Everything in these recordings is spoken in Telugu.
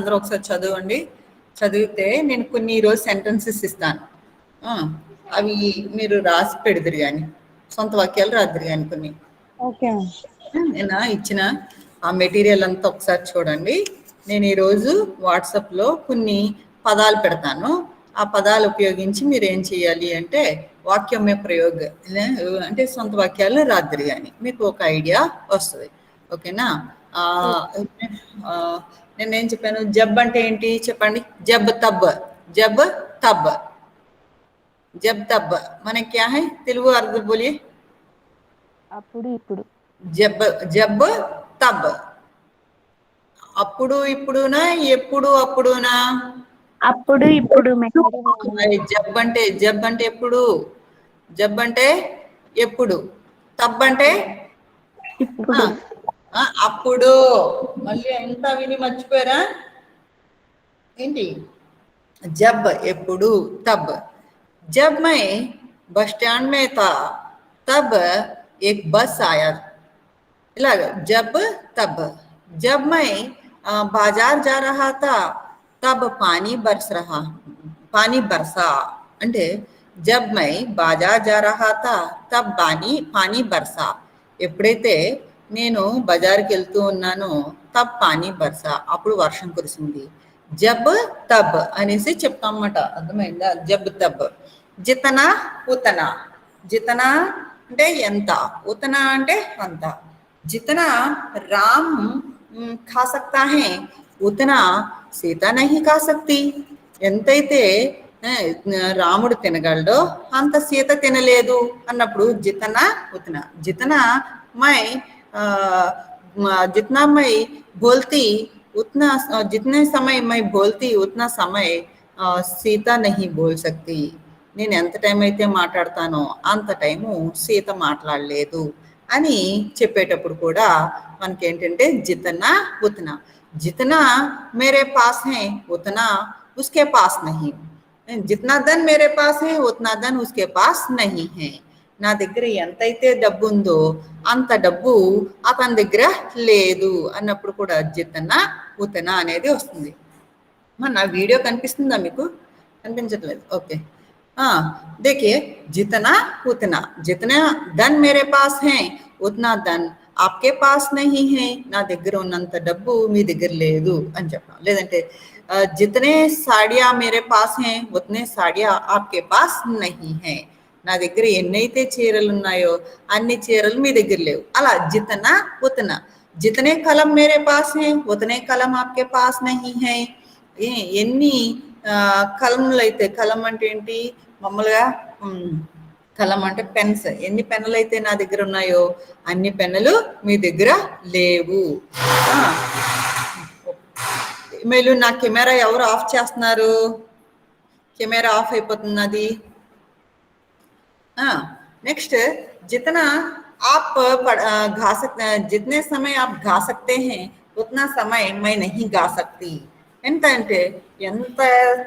అందరూ ఒకసారి చదవండి. చదివితే నేను కొన్ని ఈరోజు సెంటెన్సెస్ ఇస్తాను. అవి మీరు రాసి పెడదురు కానీ, సొంత వాక్యాలు రాదురు కానీ కొన్ని. ఓకే. నేను ఇచ్చిన ఆ మెటీరియల్ అంతా ఒకసారి చూడండి. నేను ఈరోజు వాట్సాప్లో కొన్ని పదాలు పెడతాను. ఆ పదాలు ఉపయోగించి మీరు ఏం చేయాలి అంటే వాక్యమే ప్రయోగ అంటే సొంత వాక్యాలు రాదురు కానీ మీకు ఒక ఐడియా వస్తుంది. ఓకేనా? నేనేం చెప్పాను? జబ్ అంటే ఏంటి చెప్పండి. జబ్ తబ్. జబ్ తబ్. జబ్ తబ్ మన క్యా హై? తెలుగు అర్థం బోలియే. అప్పుడు ఇప్పుడు. జబ్ జబ్ తబ్. అప్పుడు ఇప్పుడునా, ఎప్పుడు అప్పుడునా? అప్పుడు ఇప్పుడు. జబ్ అంటే ఎప్పుడు, జబ్ అంటే ఎప్పుడు, తబ్ అంటే ఇప్పుడు. అప్పుడు. మళ్ళీ ఎంత విని మర్చిపోయారా ఏంటి? జబ్ ఎప్పుడు, తబ్. जब मैं बस स्टैंड में था तब एक बस आया. जब तब. जब मैं बाजार जा रहा था तब पानी बरसा. అంటే जब मैं बाजार जा रहा था तब पानी बरसा. ఎప్పుడైతే నేను బజార్కి వెళ్తూ ఉన్నానో తబ్ పానీ బర్సా, అప్పుడు వర్షం కురిసింది. జబ్ తబ్ అనేసి చెప్తామన్నమాట. అర్థమైందా? జబ్ తబ్. జితనా ఉతనా. జితనా అంటే ఎంత, ఉతనా అంటే అంత. జితనా రామ్ ఖా సక్తా హై ఉతనా సీత నహీ ఖా సక్తి. ఎంతైతే రాముడు తినగలడో అంత సీత తినలేదు అన్నప్పుడు జితనా ఉతనా. జితనా మై जितना मैं बोलती उतना, जितने समय मैं बोलती उतना समय సీత నహీ బోల్ సక్తి. నేను ఎంత టైం అయితే మాట్లాడతానో అంత టైము సీత మాట్లాడలేదు అని చెప్పేటప్పుడు కూడా మనకేంటంటే జితనా ఉతనా. జితనా మేరే పాస్ హై ఉతనా ఉస్కే పాస్ నహీ. జితనా ధన్ మేరే పాస్ హై ఉతనా ధన్ ఉస్కే పాస్ నహీ హై. నా దగ్గర ఎంతైతే డబ్బు ఉందో అంత డబ్బు అతని దగ్గర లేదు అన్నప్పుడు కూడా జితనా ఉతనా అనేది వస్తుంది. నా వీడియో కనిపిస్తుందా మీకు? కనిపించట్లేదు. ఓకే. देखिए जितना उतना. जितना धन मेरे पास है उतना धन आपके पास नहीं है. నా దగ్గర ఉన్నంత డబ్బు మీ దగ్గర లేదు అని చెప్పాం. లేదంటే जितने साड़ियाँ मेरे पास हैं उतने साड़ियाँ आपके पास नहीं है. నా దగ్గర ఎన్నైతే చీరలు ఉన్నాయో అన్ని చీరలు మీ దగ్గర లేవు. అలా జితనా ఉతనా. జితనే కలం మేరే పాస్ హై ఉతనే కలం ఆప్కే పాస్ నహీ హై. ఎన్ని కలంలు అయితే, కలం అంటే ఏంటి మామూలుగా, కలం అంటే పెన్స్. ఎన్ని పెన్నులు అయితే నా దగ్గర ఉన్నాయో అన్ని పెన్నులు మీ దగ్గర లేవు. మీరు నా కెమెరా ఎవరు ఆఫ్ చేస్తున్నారు? కెమెరా ఆఫ్ అయిపోతుంది అది. नेक्स्ट जितना आप गा सकते, जितने समय आप गा सकते हैं उतना समय मैं नहीं गा सकती. ఎంత అంటే ఎంత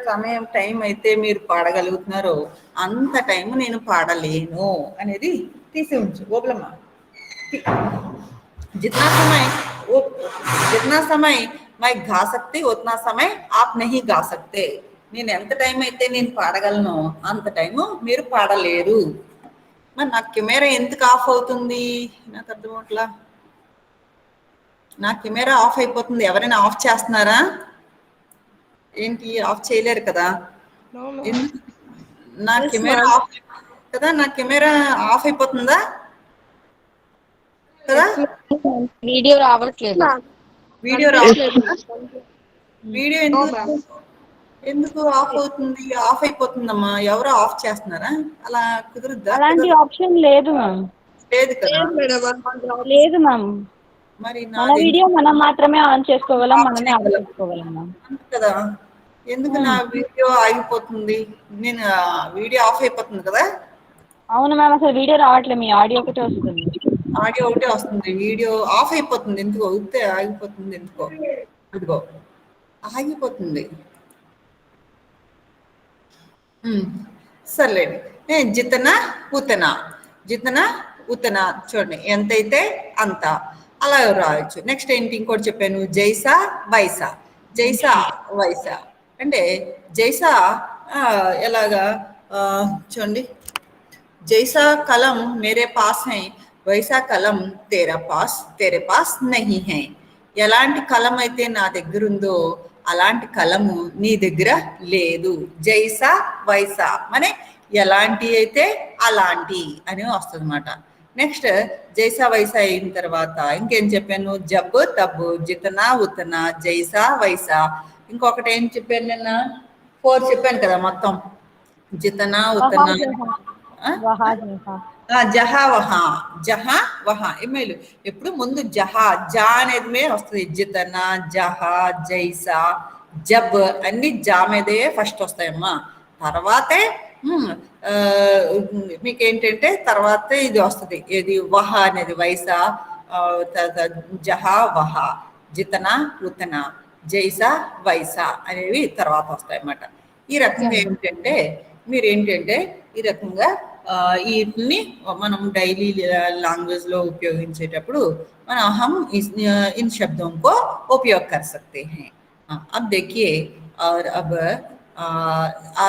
సమయం టైం అయితే మీరు పాడగలుగుతున్నారో అంత టైం నేను పాడలేను అనేది తీసి ఉంచు. ఓబ్లమ్మ. जितना समय मैं गा सकती उतना समय आप नहीं गा सकते. నేను ఎంత టైం అయితే నేను పాడగలను అంత టైము మీరు పాడలేరు. మరి నా కెమెరా ఎందుకు ఆఫ్ అవుతుంది? నాకు అర్థం అవట్లా. నా కెమెరా ఆఫ్ అయిపోతుంది. ఎవరైనా ఆఫ్ చేస్తున్నారా? ఏంటి ఆఫ్ చేయలేరు కదా? నా కెమెరా ఆఫ్ కదా? నా కెమెరా ఆఫ్ అయిపోతుందా కదా? వీడియో రావట్లేదు. వీడియో రావట్లేదు. వీడియో ఎందుకు ఆఫ్ అవుతుంది? ఆఫ్ అయిపోతుందమ్మా. ఎవరో ఆఫ్ చేస్తున్నారా? అలా కుదురుద్దా? అలాంటి ఆప్షన్ లేదు మ్యామ్. లేదు కదా? లేదు మ్యామ్. మరి మన వీడియో మనం మాత్రమే ఆన్ చేసుకోగలం, మనమే ఆఫ్ చేసుకోగలం మ్యామ్. కదా? ఎందుకు నా వీడియో ఆగిపోతుంది? నేను వీడియో ఆఫ్ అయిపోతుంది కదా? అవును మ్యామ్. అసలు వీడియో రావట్లేదు, మీ ఆడియో ఒకటే వస్తుంది. ఆడియో ఒకటే వస్తుంది, వీడియో ఆఫ్ అయిపోతుంది. ఎందుకో ఉత్తే ఆగిపోతుంది. ఎందుకో ఇదిగో ఆగిపోతుంది. సర్లేండి. జితనా ఉతనా. జితనా ఉతనా చూడండి, ఎంతైతే అంత అలా రాయొచ్చు. నెక్స్ట్ ఏంటి ఇంకోటి చెప్పాను, జైసా వైసా. జైసా వైసా అంటే జైసా ఎలాగా చూడండి, जैसा कलम मेरे पास है वैसा कलम तेरे पास नहीं है. ఎలాంటి కలం అయితే నా దగ్గర ఉందో అలాంటి కలము నీ దగ్గర లేదు. జైసా వైసా మనే ఎలాంటి అయితే అలాంటి అని వస్తుంది అనమాట. నెక్స్ట్ జైసా వైసా అయిన తర్వాత ఇంకేం చెప్పాను, జబ్ తబ్ జితనా ఉతనా జైసా వైసా. ఇంకొకటి ఏం చెప్పాను, నిన్న 4 చెప్పాను కదా మొత్తం, జితనా ఉతనా జహా వహా, జహా వహా ఇమేలు ఎప్పుడు ముందు జహా జా అనేది మీద వస్తుంది. జితనా జహా జైసా జబ్ అన్ని జా మీదే ఫస్ట్ వస్తాయమ్మా. తర్వాతే మీకేంటంటే తర్వాత ఇది వస్తుంది, ఏది వహ అనేది వైసా, జహా వహా, జితనా ఉతనా జైసా వైసా అనేవి తర్వాత వస్తాయి అన్నమాట. ఈ రకంగా ఏంటంటే మీరేంటంటే ఈ రకంగా వీటిని మనం డైలీ लैंग्वेज లో ఉపయోగించేటప్పుడు మనం हम इन शब्दों को उपयोग कर सकते हैं. अब देखिए और अब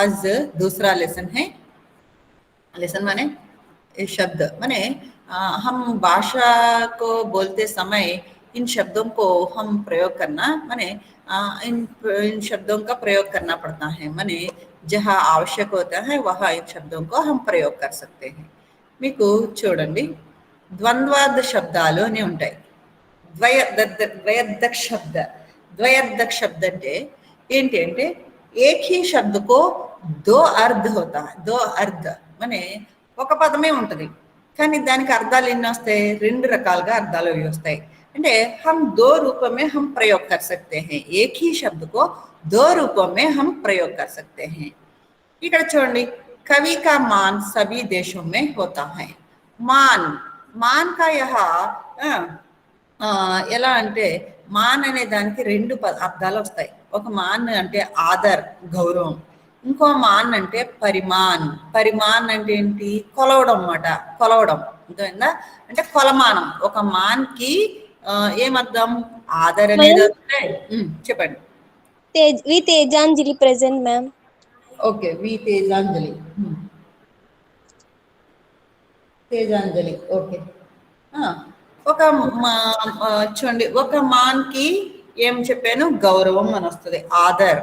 आज दूसरा लेसन है. लेसन माने शब्द माने हम भाषा को बोलते समय इन शब्दों को हम प्रयोग करना माने इन शब्दों का प्रयोग करना पड़ता है. माने जहाँ आवश्यक होता है वहाँ इन शब्दों को हम प्रयोग कर सकते हैं. మీకు చూడండి ద్వంద్వార్థ శబ్దాలు అని ఉంటాయి. ద్వయర్థక్ శబ్ద, ద్వయర్థక్ శబ్ద అంటే ఏంటి అంటే ఏక్ హీ శబ్దకో దో అర్ధ హోతా హై. దో అర్ధ మనే ఒక పదమే ఉంటుంది కానీ దానికి అర్థాలు ఎన్ని వస్తాయి, 2 రకాలుగా అర్థాలు వస్తాయి. అంటే हम दो रूपों में हम प्रयोग कर सकते हैं. एक ही शब्द को 2 रूपों में हम प्रयोग कर सकते हैं. ఇక్కడ చూడండి, कवि का मान सभी देशों में होता है. मान मान का यहाँ ఎలా అంటే మాన్ అనే దానికి 2 అర్థాలు వస్తాయి. ఒక మాన్ అంటే ఆదర్ గౌరవం, ఇంకో మాన్ అంటే పరిమాన్. పరిమాన్ అంటే ఏంటి, కొలవడం అన్నమాట. కొలవడం అర్థమైందా, అంటే కొలమానం. ఒక మాన్ కి ఏమర్థం, ఆదర్ అనేది వస్తే చెప్పండి. వి తేజాంజలి ప్రెజెంట్ మ్యామ్. ఓకే, వి తేజాంజలి, తేజాంజలి. ఓకే, ఒక చూడండి, ఒక మాన్ కి ఏం చెప్పాను, గౌరవం అని వస్తుంది, ఆదర్.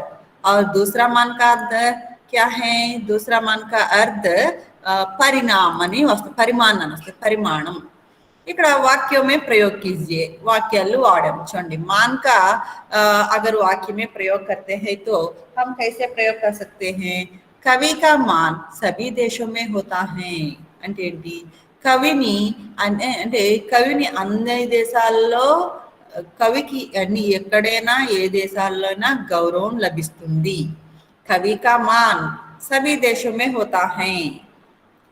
और दूसरा मान का अर्थ क्या है, दूसरा मान का अर्थ परिणाम అని వస్తుంది, పరిమాణం అని వస్తుంది, పరిమాణం. ఇక్కడ वाक्यों में प्रयोग कीजिए. वाक्याలు వాడాం చూడండి. मान का अगर वाक्य में प्रयोग करते हैं तो हम कैसे प्रयोग कर सकते हैं. कवि का मान सभी देशों में होता है అంటే ఏంటి, కవిని అంటే కవిని అన్ని దేశాల్లో, కవికి అన్ని ఎక్కడైనా ఏ దేశాల్లోనైనా గౌరవం లభిస్తుంది. కవి కా మాన్ సభీ దేశం మే హోతా హై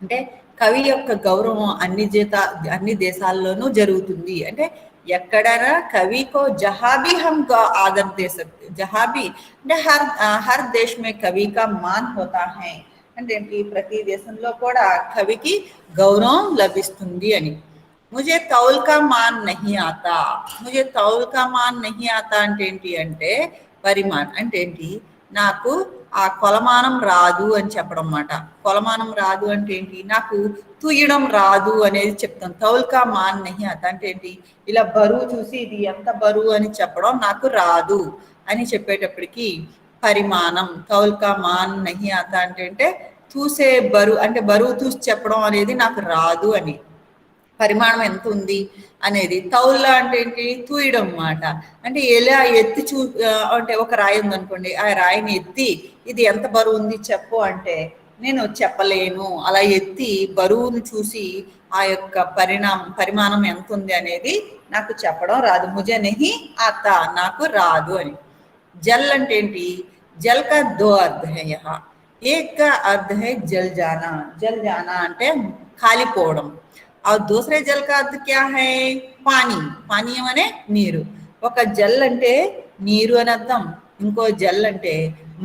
అంటే కవి యొక్క గౌరవం అన్ని దేశాల్లోనూ జరుగుతుంది. అంటే ఎక్కడైనా కవి కో జహా భీ హమ్ ఆదర్ దే సక్తే, జహా భీ అంటే హర్ దేశ్ మే కవి కా మాన్ హోతా హై అంటే ప్రతి దేశంలో కూడా కవికి గౌరవం లభిస్తుంది అని. मुझे तौल का मान नहीं आता. मुझे तौल का मान नहीं आता అంటే ఏంటి అంటే పరిమాణం అంటే ఏంటి, నాకు ఆ కొలమానం రాదు అని చెప్పడం అన్నమాట. కొలమానం రాదు అంటే ఏంటి, నాకు తుయ్యడం రాదు అనేది చెప్తాం. తౌల్ కా మాన్ నహీ ఆతా అంటే ఏంటి, ఇలా బరువు చూసి ఇది ఎంత బరువు అని చెప్పడం నాకు రాదు అని చెప్పేటప్పటికి పరిమాణం. తౌల్ కా మాన్ నహీ ఆతా అంటే చూసే బరువు అంటే బరువు చూసి చెప్పడం అనేది నాకు రాదు అని. పరిమాణం ఎంత ఉంది అనేది. తౌల్లా అంటే ఏంటి, తూయడం అన్నమాట. అంటే ఎలా ఎత్తి అంటే ఒక రాయి ఉందనుకోండి, ఆ రాయిని ఎత్తి ఇది ఎంత బరువు ఉంది చెప్పు అంటే నేను చెప్పలేను. అలా ఎత్తి బరువును చూసి ఆ యొక్క పరిమాణం ఎంత ఉంది అనేది నాకు చెప్పడం రాదు. ముజే నహీ ఆతా నాకు రాదు అని. జల్ అంటే ఏంటి, జల్ కా దో అర్థ హై యహా. ఏక్ కా అర్థ హై జల్ జానా. జల్ జానా అంటే కాలిపోవడం. और दूसरे जल का अर्थ क्या है, पानी. पानी माने నీరు. ఒక జల్ అంటే నీరు అని అర్థం, ఇంకో జల్ అంటే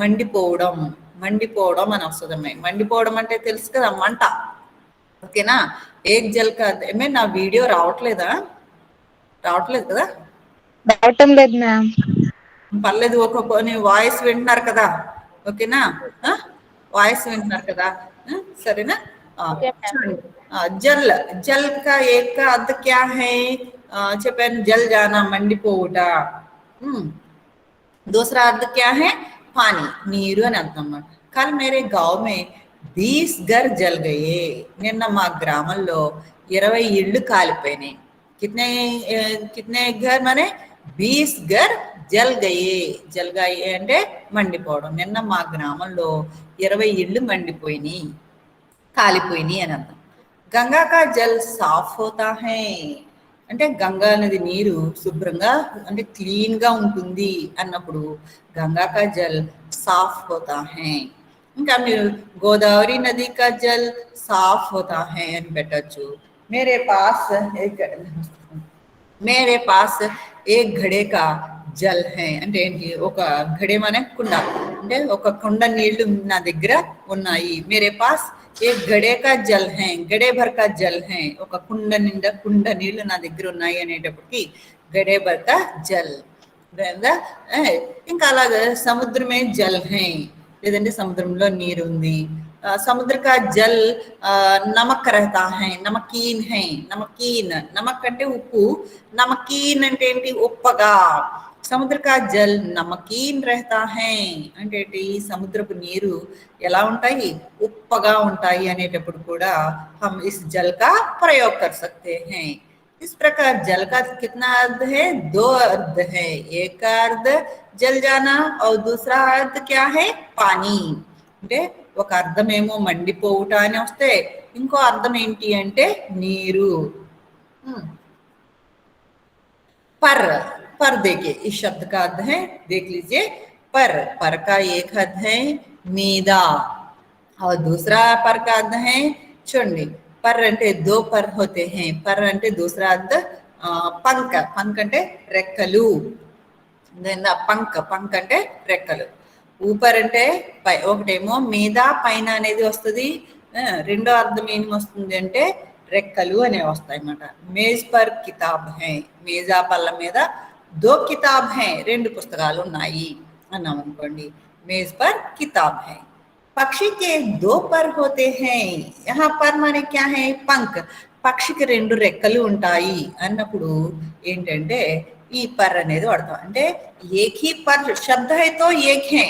మండిపోవడం. మండిపోవడం అని వస్తుంది. మండిపోవడం అంటే తెలుసు కదా, మంట. ఓకేనా. ఏక్ జల్ కా ఏమే నా వీడియో రావట్లేదు కదా, రావటం లేదు మ్యామ్. పర్లేదు, ఒక కొన్ని వాయిస్ వింటున్నారు కదా, ఓకేనా? వాయిస్ వింటున్నారు కదా, సరేనా? Okay ma'am. చూడండి, జల్, జల్ కా ఏక్ కా అర్థ క్యా హై? చెప్పాను, జల్ జానా, మండిపోవుట. दूसरा अर्थ क्या है? पानी, नीरू అని అర్థం అన్నమాట. కల్ మేరే గావ్ మే 20 घर जल गए. నిన్న మా గ్రామంలో 20 ఇళ్ళు కాలిపోయినాయి. कितने कितने घर माने 20 घर जल गए. जल गए అంటే మండిపోవడం. నిన్న మా గ్రామంలో 20 ఇళ్ళు మండిపోయినాయి, కాలిపోయినాయి అని అర్థం. గంగా కా జల్ సాఫ్ హోతా హై అంటే గంగా నది నీరు శుభ్రంగా అంటే క్లీన్ గా ఉంటుంది అన్నప్పుడు గంగా కా జల్ సాఫ్ హోతా హై. ఇంకా మీరు గోదావరి నది కా జల్ సాఫ్ హోతా హై అని పెట్టచ్చు. మేరే పాస్ ఏక్ ఘడే కా జల్ హై అంటే ఏంటి? ఒక ఘడే మానే కుండ, అంటే ఒక కుండ నీళ్లు నా దగ్గర ఉన్నాయి. మేరే పాస్ एक घड़े का जल है, गड़े भर का जल है, ఒక కుండ నిండా కుండ నీళ్లు నా దగ్గర ఉన్నాయి అనేటప్పటికి గడే భర్ కా జల్. ఇంకా అలాగే సముద్రమే జల్ హై, లేదంటే సముద్రంలో నీరు ఉంది. సముద్ర కా జల్ నమక్ రహతా హై, నమకీన్ హై. నమకీన్, నమక్ అంటే ఉప్పు, నమకీన్ అంటే ఏంటి? ఉప్పగా. సముద్ర కా జల్ నమకీన్ రహతా హై అంటే ఏంటి? సముద్రపు నీరు ఎలా ఉంటాయి? ఉప్పగా ఉంటాయి అనేటప్పుడు కూడా हम इस जल का प्रयोग कर सकते हैं. इस प्रकार जल का कितना अर्थ है? 2 अर्थ है. एक का अर्थ जल जाना और दूसरा अर्थ क्या है? पानी. అంటే ఒక అర్థమేమో మండిపోవుట అని వస్తే, ఇంకో అర్థం ఏంటి అంటే నీరు. पर, पर देखिए इस शब्द का अर्थ है, देख लीजिए. पर, पर का एक अर्थ है मीदा और दूसरा पर का अर्थ है चुंडी. पर అంటే 2 पर होते हैं. पर అంటే दूसरा अर्थ पंख, पंख అంటే రెక్కలు. పంక్, పంక్ అంటే రెక్కలు. ఊపర్ అంటే పై, ఒకటేమో మీద పైన అనేది వస్తుంది. రెండో అర్థం ఏం వస్తుంది అంటే రెక్కలు అనేవి వస్తాయి అన్నమాట. మేజ్ పర్ కితాబ్ హై, మేజా పళ్ళ మీద 2 కితాబ్ హై, 2 పుస్తకాలు ఉన్నాయి అన్నాం అనుకోండి. మేజ్ పర్ కితాబ్ హై. పక్షి కే 2 पर होते हैं. यहाँ पर माने क्या है? पंख. పక్షికి 2 రెక్కలు ఉంటాయి అన్నప్పుడు ఏంటంటే ఈ పర్ అనేది వాడతాం. అంటే ఏక్ హీ పర్ शब्द है तो एक है,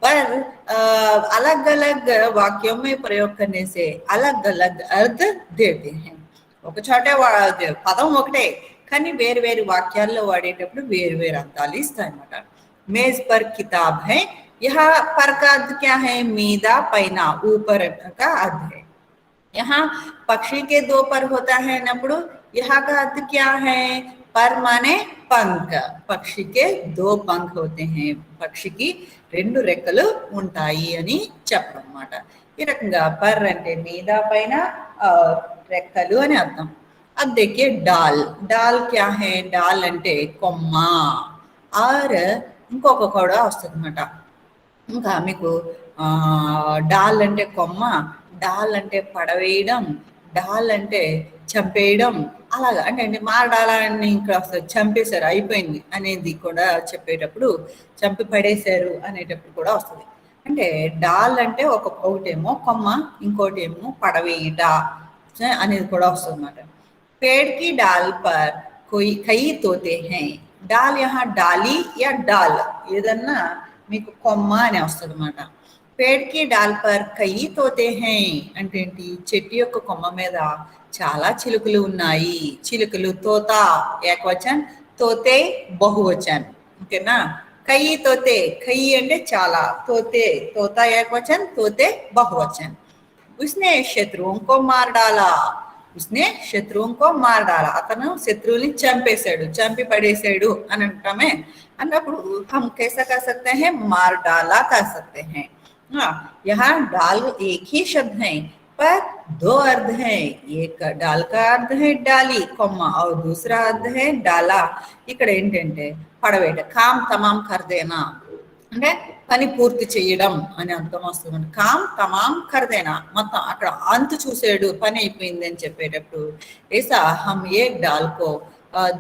पर अलग अलग वाक्यों में प्रयोग करने से अलग अलग अर्थ देते हैं. ఒక చోటే పదం ఒకటే, కానీ వేరు వేరు వాక్యాల్లో వాడేటప్పుడు వేరు వేరు అర్థాలు ఇస్తాయి అన్నమాట. మేజ్ పర్ కితాబ్ హై, यहाँ पर का अर्थ क्या है? मीदा, पैना, ऊपर का अर्थ है. यहाँ पक्षी के 2 पर होता है नప్పుడు यहाँ का अर्थ क्या है? पर माने पंख. पक्षी के 2 पंख होते हैं. పక్షికి 2 రెక్కలు ఉంటాయి అని చెప్పడం అన్నమాట. ఈ రకంగా పర్ అంటే మీద పైన, రెక్కలు అని అర్థం. अब देखिए डाल. डाल क्या है? डाल అంటే కొమ్మ. और ఇంకొక కూడా వస్తుంది అన్నమాట. ఇంకా మీకు డాల్ అంటే కొమ్మ, డాల్ అంటే పడవేయడం, డాల్ అంటే చంపేయడం, అలాగా అంటే మారడాలని ఇంకా చంపేశారు, అయిపోయింది అనేది కూడా చెప్పేటప్పుడు, చంపి పడేశారు అనేటప్పుడు కూడా వస్తుంది. అంటే డాల్ అంటే ఒకటేమో కొమ్మ, ఇంకోటేమో పడవేయుట అనేది కూడా వస్తుంది అన్నమాట. పేడ్కి డాల్ పర్ కోయి కై తోతే high. Doll యహా Dolly yeah doll ఏదన్నా మీకు కొమ్మ అని వస్తుంది అన్నమాట. పేడ్కి డాల్ పర్ కయి తోతే హై అంటే ఏంటి? చెట్టు యొక్క కొమ్మ మీద చాలా చిలుకలు ఉన్నాయి. చిలుకలు. తోత ఏకవచన్, తోతే బహువచన్. ఓకేనా? కయి తోతే, కయి అంటే చాలా, తోతే తోత ఏకవచన్, తోతే బహువచన్. ఉస్నే శత్రువుం కో మార్ డాలా. ఉస్నే శత్రువుం కో మార్ డాలా. అతను శత్రువుని చంపేశాడు, చంపి పడేశాడు అని అంటామే. అన్నప్పుడు हम कैसा कर सकते हैं? मार डाला कर सकते हैं. यहाँ डाल एक ही शब्द है पर 2 अर्थ है. एक डाल का अर्थ है डाली కొమ్మ और दूसरा अर्थ है डाला. ఇక్కడ ఏంటంటే పడవేట. కామ్ తమాం కర్దేనా అంటే పని పూర్తి చేయడం అని అర్థం వస్తుంది. కామ్ తమాం కర్దేనా మొత్తం అక్కడ అంతు చూసాడు, పని అయిపోయింది అని చెప్పేటప్పుడు ऐसा हम एक डाल को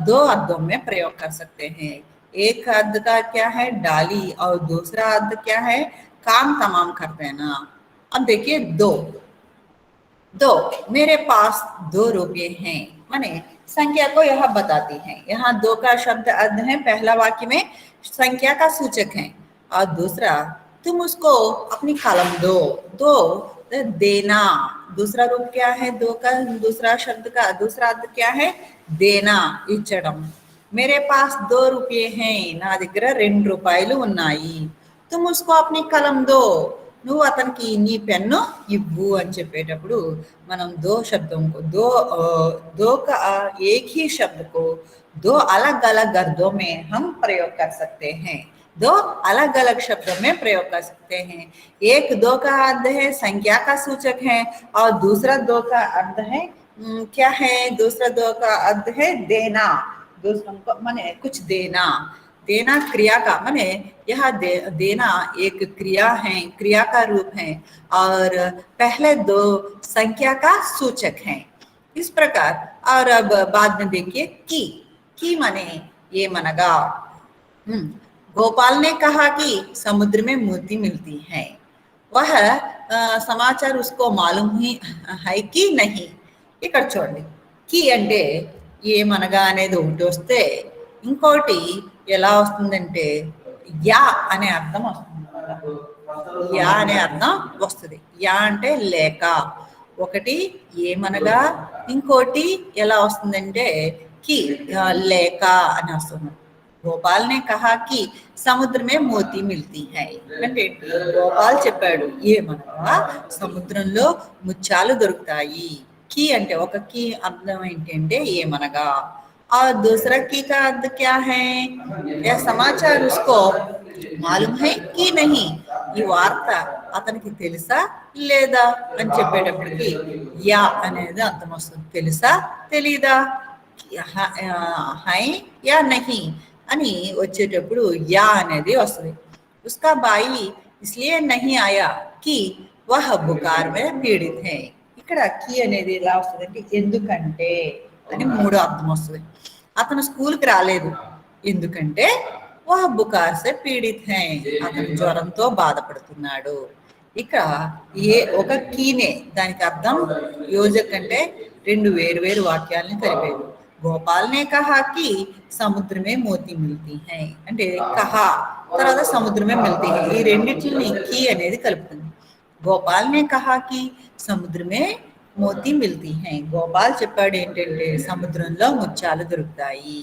2 अर्थों में प्रयोग कर सकते हैं. एक अर्थ का क्या है डाली और दूसरा अर्थ क्या है काम तमाम करते हैं ना। अब देखिए दो, मेरे पास 2 रुपये हैं, माने संख्या को यह बताती है। यहाँ 2 का शब्द अर्थ है, पहला वाक्य में संख्या का सूचक है, और दूसरा तुम उसको अपनी कलम दो। देना, दूसरा रूप क्या है 2 का, दूसरा शब्द का दूसरा अर्थ क्या है देना, ఇచ్చడం। मेरे पास 2 रुपये हैं, నా దగ్గర 2 రూపాయలు ఉన్నాయి, तुम उसको अपनी कलम दो, నువ్వు అతనికి నీ పెన్ను ఇవ్వు అని చెప్పేటప్పుడు మనం దో శబ్దం को दो का एक ही शब्द को 2 अलग अलग अर्थों में हम प्रयोग कर सकते हैं, 2 अलग अलग शब्दों में प्रयोग कर सकते हैं। एक 2 का अर्थ है संख्या का सूचक है, और दूसरा 2 का अर्थ है क्या है, दूसरा 2 का अर्थ है देना, दूसरों को माने कुछ देना। देना क्रिया का माने यह देना एक क्रिया है, क्रिया का रूप है, और पहले 2 संख्या का सूचक है, इस प्रकार। और अब बाद में देखिए की माने ये मनगा। गोपाल ने कहा कि समुद्र में मोती मिलती है, वह समाचार उसको मालूम ही है कि नहीं। ఇక్కడ చూడండి కి అంటే ఏమనగా అనేది ఒకటి వస్తే ఇంకోటి ఎలా వస్తుందంటే యా అనే అర్థం వస్తుంది, యా అనే అర్థం వస్తుంది। యా అంటే లేక, ఒకటి ఏమనగా ఇంకోటి ఎలా వస్తుందంటే కి లేక అని వస్తుంది। గోపాల్ నే కహా కి సముద్ర మే మోతీ మిల్తీ హై అంటే గోపాల్ చెప్పాడు ఏమనగా సముద్రంలో ముత్యాలు దొరుకుతాయి। की అంటే ఒక की అర్థం ఏంటంటే ఏమనగా, और दूसरा की का अर्थ क्या है, यह समाचार उसको मालूम है कि नहीं, ఈ వార్త అతనికి తెలుసా లేదా అని చెప్పేటప్పటికి యా అనేది అర్థం వస్తుంది, తెలుసా తెలీదా, హై యా నహీ అని వచ్చేటప్పుడు యా అనేది వస్తుంది। उसका भाई इसलिए नहीं आया कि वह बुखार में पीड़ित है। ఇక్కడ కి అనేది ఎలా వస్తుందంటే ఎందుకంటే అని 3వ అర్థం వస్తుంది। అతను స్కూల్కి రాలేదు ఎందుకంటే వహ బుఖార్ సే పీడిత్ హై, అతను జ్వరంతో బాధపడుతున్నాడు। ఇక ఏ ఒక కీనే దానికి అర్థం యోజక్ అంటే 2 వేరు వాక్యాలను కలిపేది। గోపాల్ నే కహా కి సముద్ర మే మోతీ మిల్తీ హై అంటే కహా తర్వాత సముద్ర మే మిల్తీ హై, ఈ రెండిటిని కీ అనేది కలుపుతుంది। గోపాల్ నే కహా కి సముద్ర మే మోతీ మిల్తీ హై, గోపాల్ చెప్పాడు ఏంటంటే సముద్రంలో ముత్యాలు దొరుకుతాయి।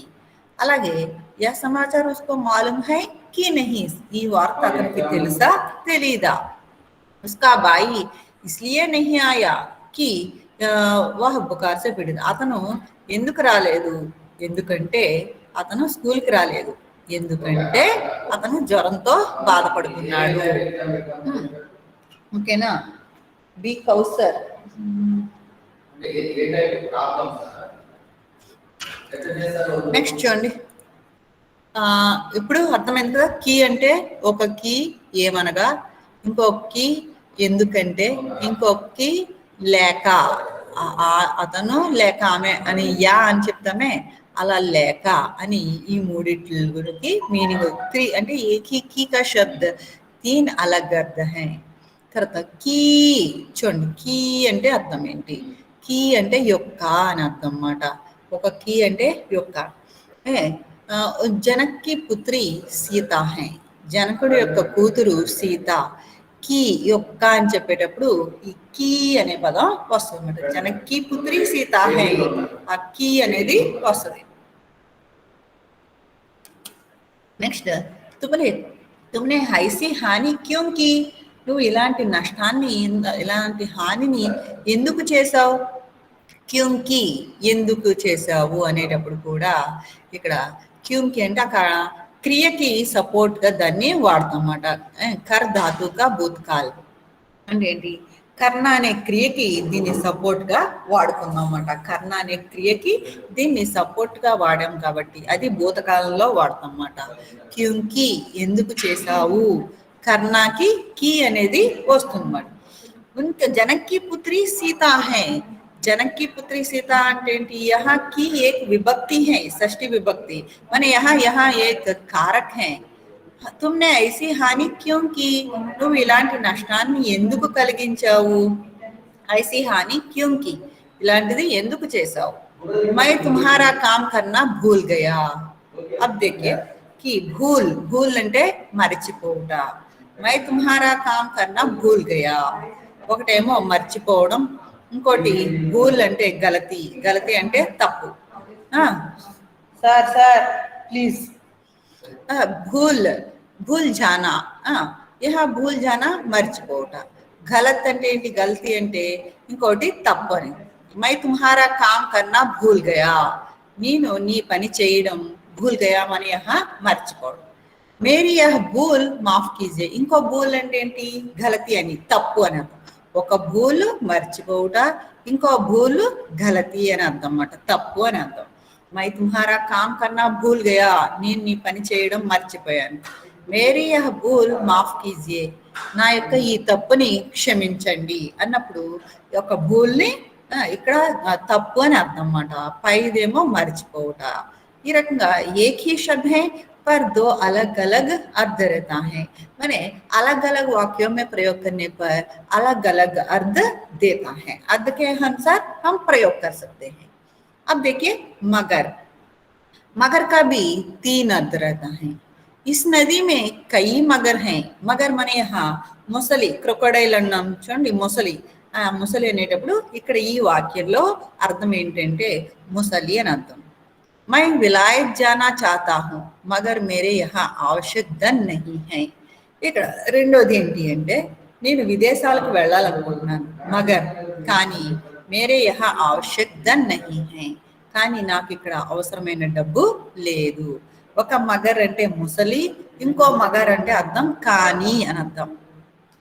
అలాగే యా సమాచార్ ఉస్కో మాలూమ్ హై కి నహీ, ఈ వార్త అతనికి తెలుసా తెలీదా। उसका भाई इसलिए नहीं आया कि वह बुखार से पीड़ित, అతను ఎందుకు రాలేదు ఎందుకంటే అతను స్కూల్కి రాలేదు ఎందుకంటే అతను జ్వరంతో బాధపడుతున్నాడు। ఓకేనా, బి కౌసర్। నెక్స్ట్ చూడండి, ఇప్పుడు అర్థమైంది కదా, కీ అంటే ఒక కీ ఏమనగా, ఇంకొక కీ ఎందుకంటే, ఇంకొక కీ లేక, అతను లేక ఆమె అని యా అని చెప్తామే అలా లేక అని ఈ మూడిటి గురించి మీనింగ్ త్రీ అంటే కీ కా శబ్ద 3 अलग अर्थ हैं। తర్వాత కీ చూడండి, కీ అంటే అర్థం ఏంటి, కీ అంటే యొక్క అని అర్థం అన్నమాట। ఒక కీ అంటే యొక్క। జనక్కి పుత్రి సీత హై, జనకుడు యొక్క కూతురు సీత। కీ యొక్క అని చెప్పేటప్పుడు ఈ కీ అనే పదం వస్తుంది అన్నమాట। జనక్కి పుత్రి సీత హై, ఆ కీ అనేది వస్తుంది। నెక్స్ట్ तुमने ऐसी हानि क्यों की, నువ్వు ఇలాంటి నష్టాన్ని ఇలాంటి హానిని ఎందుకు చేసావు, క్యూంకి ఎందుకు చేసావు అనేటప్పుడు కూడా ఇక్కడ క్యూంకి అంటే అక్కడ క్రియకి సపోర్ట్గా దాన్ని వాడతాం అన్నమాట। కర్ ధాతుగా భూతకాల్ అంటే ఏంటి, కర్ణ అనే క్రియకి దీన్ని సపోర్ట్గా వాడుకున్నాం అన్నమాట। కర్ణ అనే క్రియకి దీన్ని సపోర్ట్గా వాడాం కాబట్టి అది భూతకాలంలో వాడతాం అన్నమాట। క్యూంకి ఎందుకు చేసావు, కర్ణకి కీ అనేది వస్తుంది అన్నమాట। ఉన్క జనక్కి పుత్రి సీత హై, जनक की पुत्री सीता అంటే ఏంటి यहाँ की एक विभक्ति है षष्ठी विभक्ति माने यहाँ एक कारक है तुमने ऐसी హాని क्यों की నువ్వు ఇలాంటి నష్టాన్ని ఎందుకు కలిగించావు ऐसी हानि क्यों की ఇలాంటిది ఎందుకు చేశావు मैं तुम्हारा काम करना भूल गया अब देखिए कि भूल అంటే మర్చిపోవుట मैं तुम्हारा काम करना भूल गया ఒకటేమో మర్చిపోవడం ఇంకోటి భూల్ అంటే గలతి అంటే తప్పు సార్ ప్లీజ్ భూల్ జానా భూల్ జానా మర్చిపోవట గలత్ అంటే ఏంటి గలతి అంటే ఇంకోటి తప్పు అని మై తుమ్హారా కామ్ కన్నా భూల్ గయా నేను నీ పని చేయడం భూల్ గయా అని మర్చిపోవడం మేరీ భూల్ మాఫ్ కీజే ఇంకో భూల్ అంటే ఏంటి గలతి అని తప్పు అని అర్థం ఒక భూలు మర్చిపోవుట ఇంకో భూలు గలతి అని అర్థం అన్నమాట తప్పు అని అర్థం మై తుమ్హారా కామ్ కన్నా భూల్ గయా నేను నీ పని చేయడం మర్చిపోయాను మేరీ భూల్ మాఫ్ కీజియే నా యొక్క ఈ తప్పుని క్షమించండి అన్నప్పుడు ఒక భూల్ని ఇక్కడ తప్పు అని అర్థం అన్నమాట పైదేమో మర్చిపోవుట ఈ రకంగా ఏక్ హీ శబ్ద్ హై पर दो अलग अलग अर्थ रहता है माने अलग अलग वाक्यों में प्रयोग करने पर अलग अलग अर्थ देता है अर्थ के अनुसार हम प्रयोग कर सकते हैं अब देखिए मगर का भी 3 अर्थ रहता है इस नदी में कई मगर हैं मगर माने यहाँ మొసలి క్రొకొడైల్ అన్నాం చూడండి మొసలి అనేటప్పుడు ఇక్కడ ఈ వాక్యంలో అర్థం ఏంటంటే మొసలి అని అర్థం मैं विलायत जाना चाहता हूँ मगर मेरे यहाँ आवश्यक धन नहीं है ఇక్కడ రెండోది ఏంటి అంటే నేను విదేశాలకు వెళ్ళాలనుకుంటున్నాను మగర్ కానీ మేరే యహా ఆవశ్యక్ ధన్ నహీ హై కానీ నాకు ఇక్కడ అవసరమైన డబ్బు లేదు ఒక మగర్ అంటే ముసలి ఇంకో మగర్ అంటే అర్థం కానీ అని అర్థం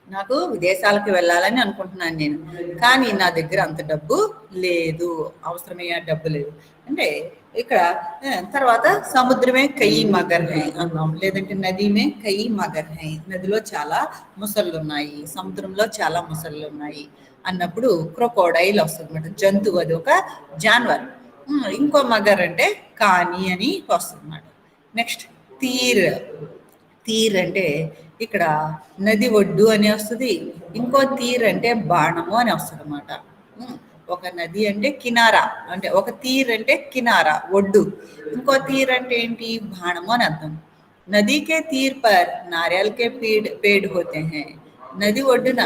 నాకు విదేశాలకు వెళ్ళాలని అనుకుంటున్నాను నేను కానీ నా దగ్గర అంత డబ్బు లేదు అవసరమయ్యే డబ్బు లేదు అంటే ఇక్కడ తర్వాత సముద్రమే కయి మగర్ హై అన్నాం లేదంటే నదిమే కయి మగర్ హై నదిలో చాలా ముసళ్ళు ఉన్నాయి సముద్రంలో చాలా ముసళ్ళు ఉన్నాయి అన్నప్పుడు క్రొకోడైల్ వస్తుంది అన్నమాట జంతువు అది ఒక జాన్వర్ ఇంకో మగర్ అంటే కానీ అని వస్తుంది అన్నమాట నెక్స్ట్ తీర్ అంటే ఇక్కడ నది ఒడ్డు అని వస్తుంది ఇంకో తీర్ అంటే బాణము అని వస్తుంది అన్నమాట ఒక నది అంటే కినారా అంటే ఒక తీర్ అంటే కినారా ఒడ్డు ఇంకో తీర్ అంటే ఏంటి బాణము అని అర్థం నదికే తీర్ పర్ నారియాల్కే పేడ్ హోతే హై నది ఒడ్డున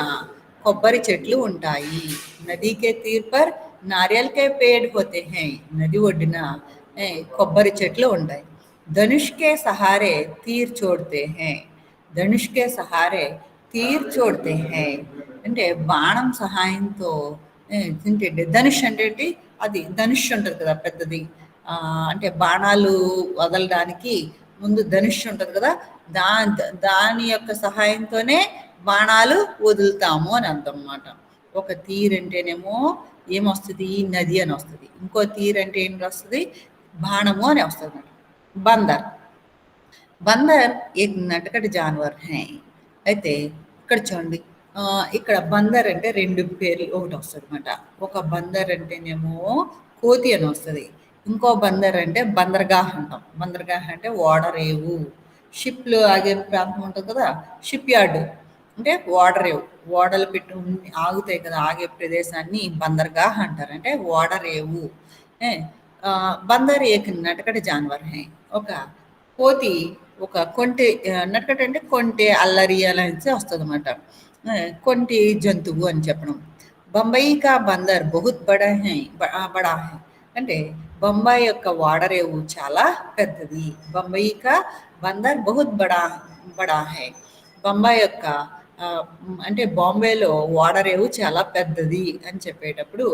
కొబ్బరి చెట్లు ఉంటాయి నదికే తీర్ పర్ నారియాల్కే పేడ్ హోతే హై నది ఒడ్డున కొబ్బరి చెట్లు ఉంటాయి ధనుష్ కే సహారే తీర్ చోడ్తే హై ధనుష్ కే సహారే తీర్ చోడ్తే హై అంటే బాణం సహాయంతో ఏంటంటే ధనుష్ అంటే అది ధనుష్ ఉంటుంది కదా పెద్దది అంటే బాణాలు వదలడానికి ముందు ధనుష్ ఉంటుంది కదా దాని యొక్క సహాయంతోనే బాణాలు వదులుతాము అని అర్థం అన్నమాట ఒక తీర్ అంటేనేమో ఏమొస్తుంది నది అని వస్తుంది ఇంకో తీర్ అంటే ఏంటి వస్తుంది బాణము అని వస్తుంది బందర్ ఏక్ నటకట్ జాన్వర్ హై అయితే ఇక్కడ చూడండి ఇక్కడ బందర్ అంటే రెండు పేర్లు ఒకటి వస్తుంది అనమాట ఒక బందర్ అంటేనేమో కోతి అని వస్తుంది ఇంకో బందర్ అంటే బందర్గాహ్ అంటాం బందర్గాహ్ అంటే ఓడరేవు షిప్లు ఆగే ప్రాంతం ఉంటుంది కదా షిప్ యార్డ్ అంటే ఓడరేవు ఓడలు పెట్టి ఆగుతాయి కదా ఆగే ప్రదేశాన్ని బందర్గాహ్ అంటారు అంటే ఓడరేవు బందర్ ఏక్ నటకట జాన్వర్ హై ఒక కోతి ఒక కొంటె నటకట అంటే కొంటె అల్లరి అలా వస్తుంది అన్నమాట కొంటి జంతువు అని చెప్పడం బొంబాయి కా బందర్ బహుత్ బడా హై అంటే బొంబాయి యొక్క ఓడరేవు చాలా పెద్దది బొంబాయి కా బందర్ బహుత్ బడా హై బొంబాయి యొక్క అంటే బాంబేలో ఓడరేవు చాలా పెద్దది అని చెప్పేటప్పుడు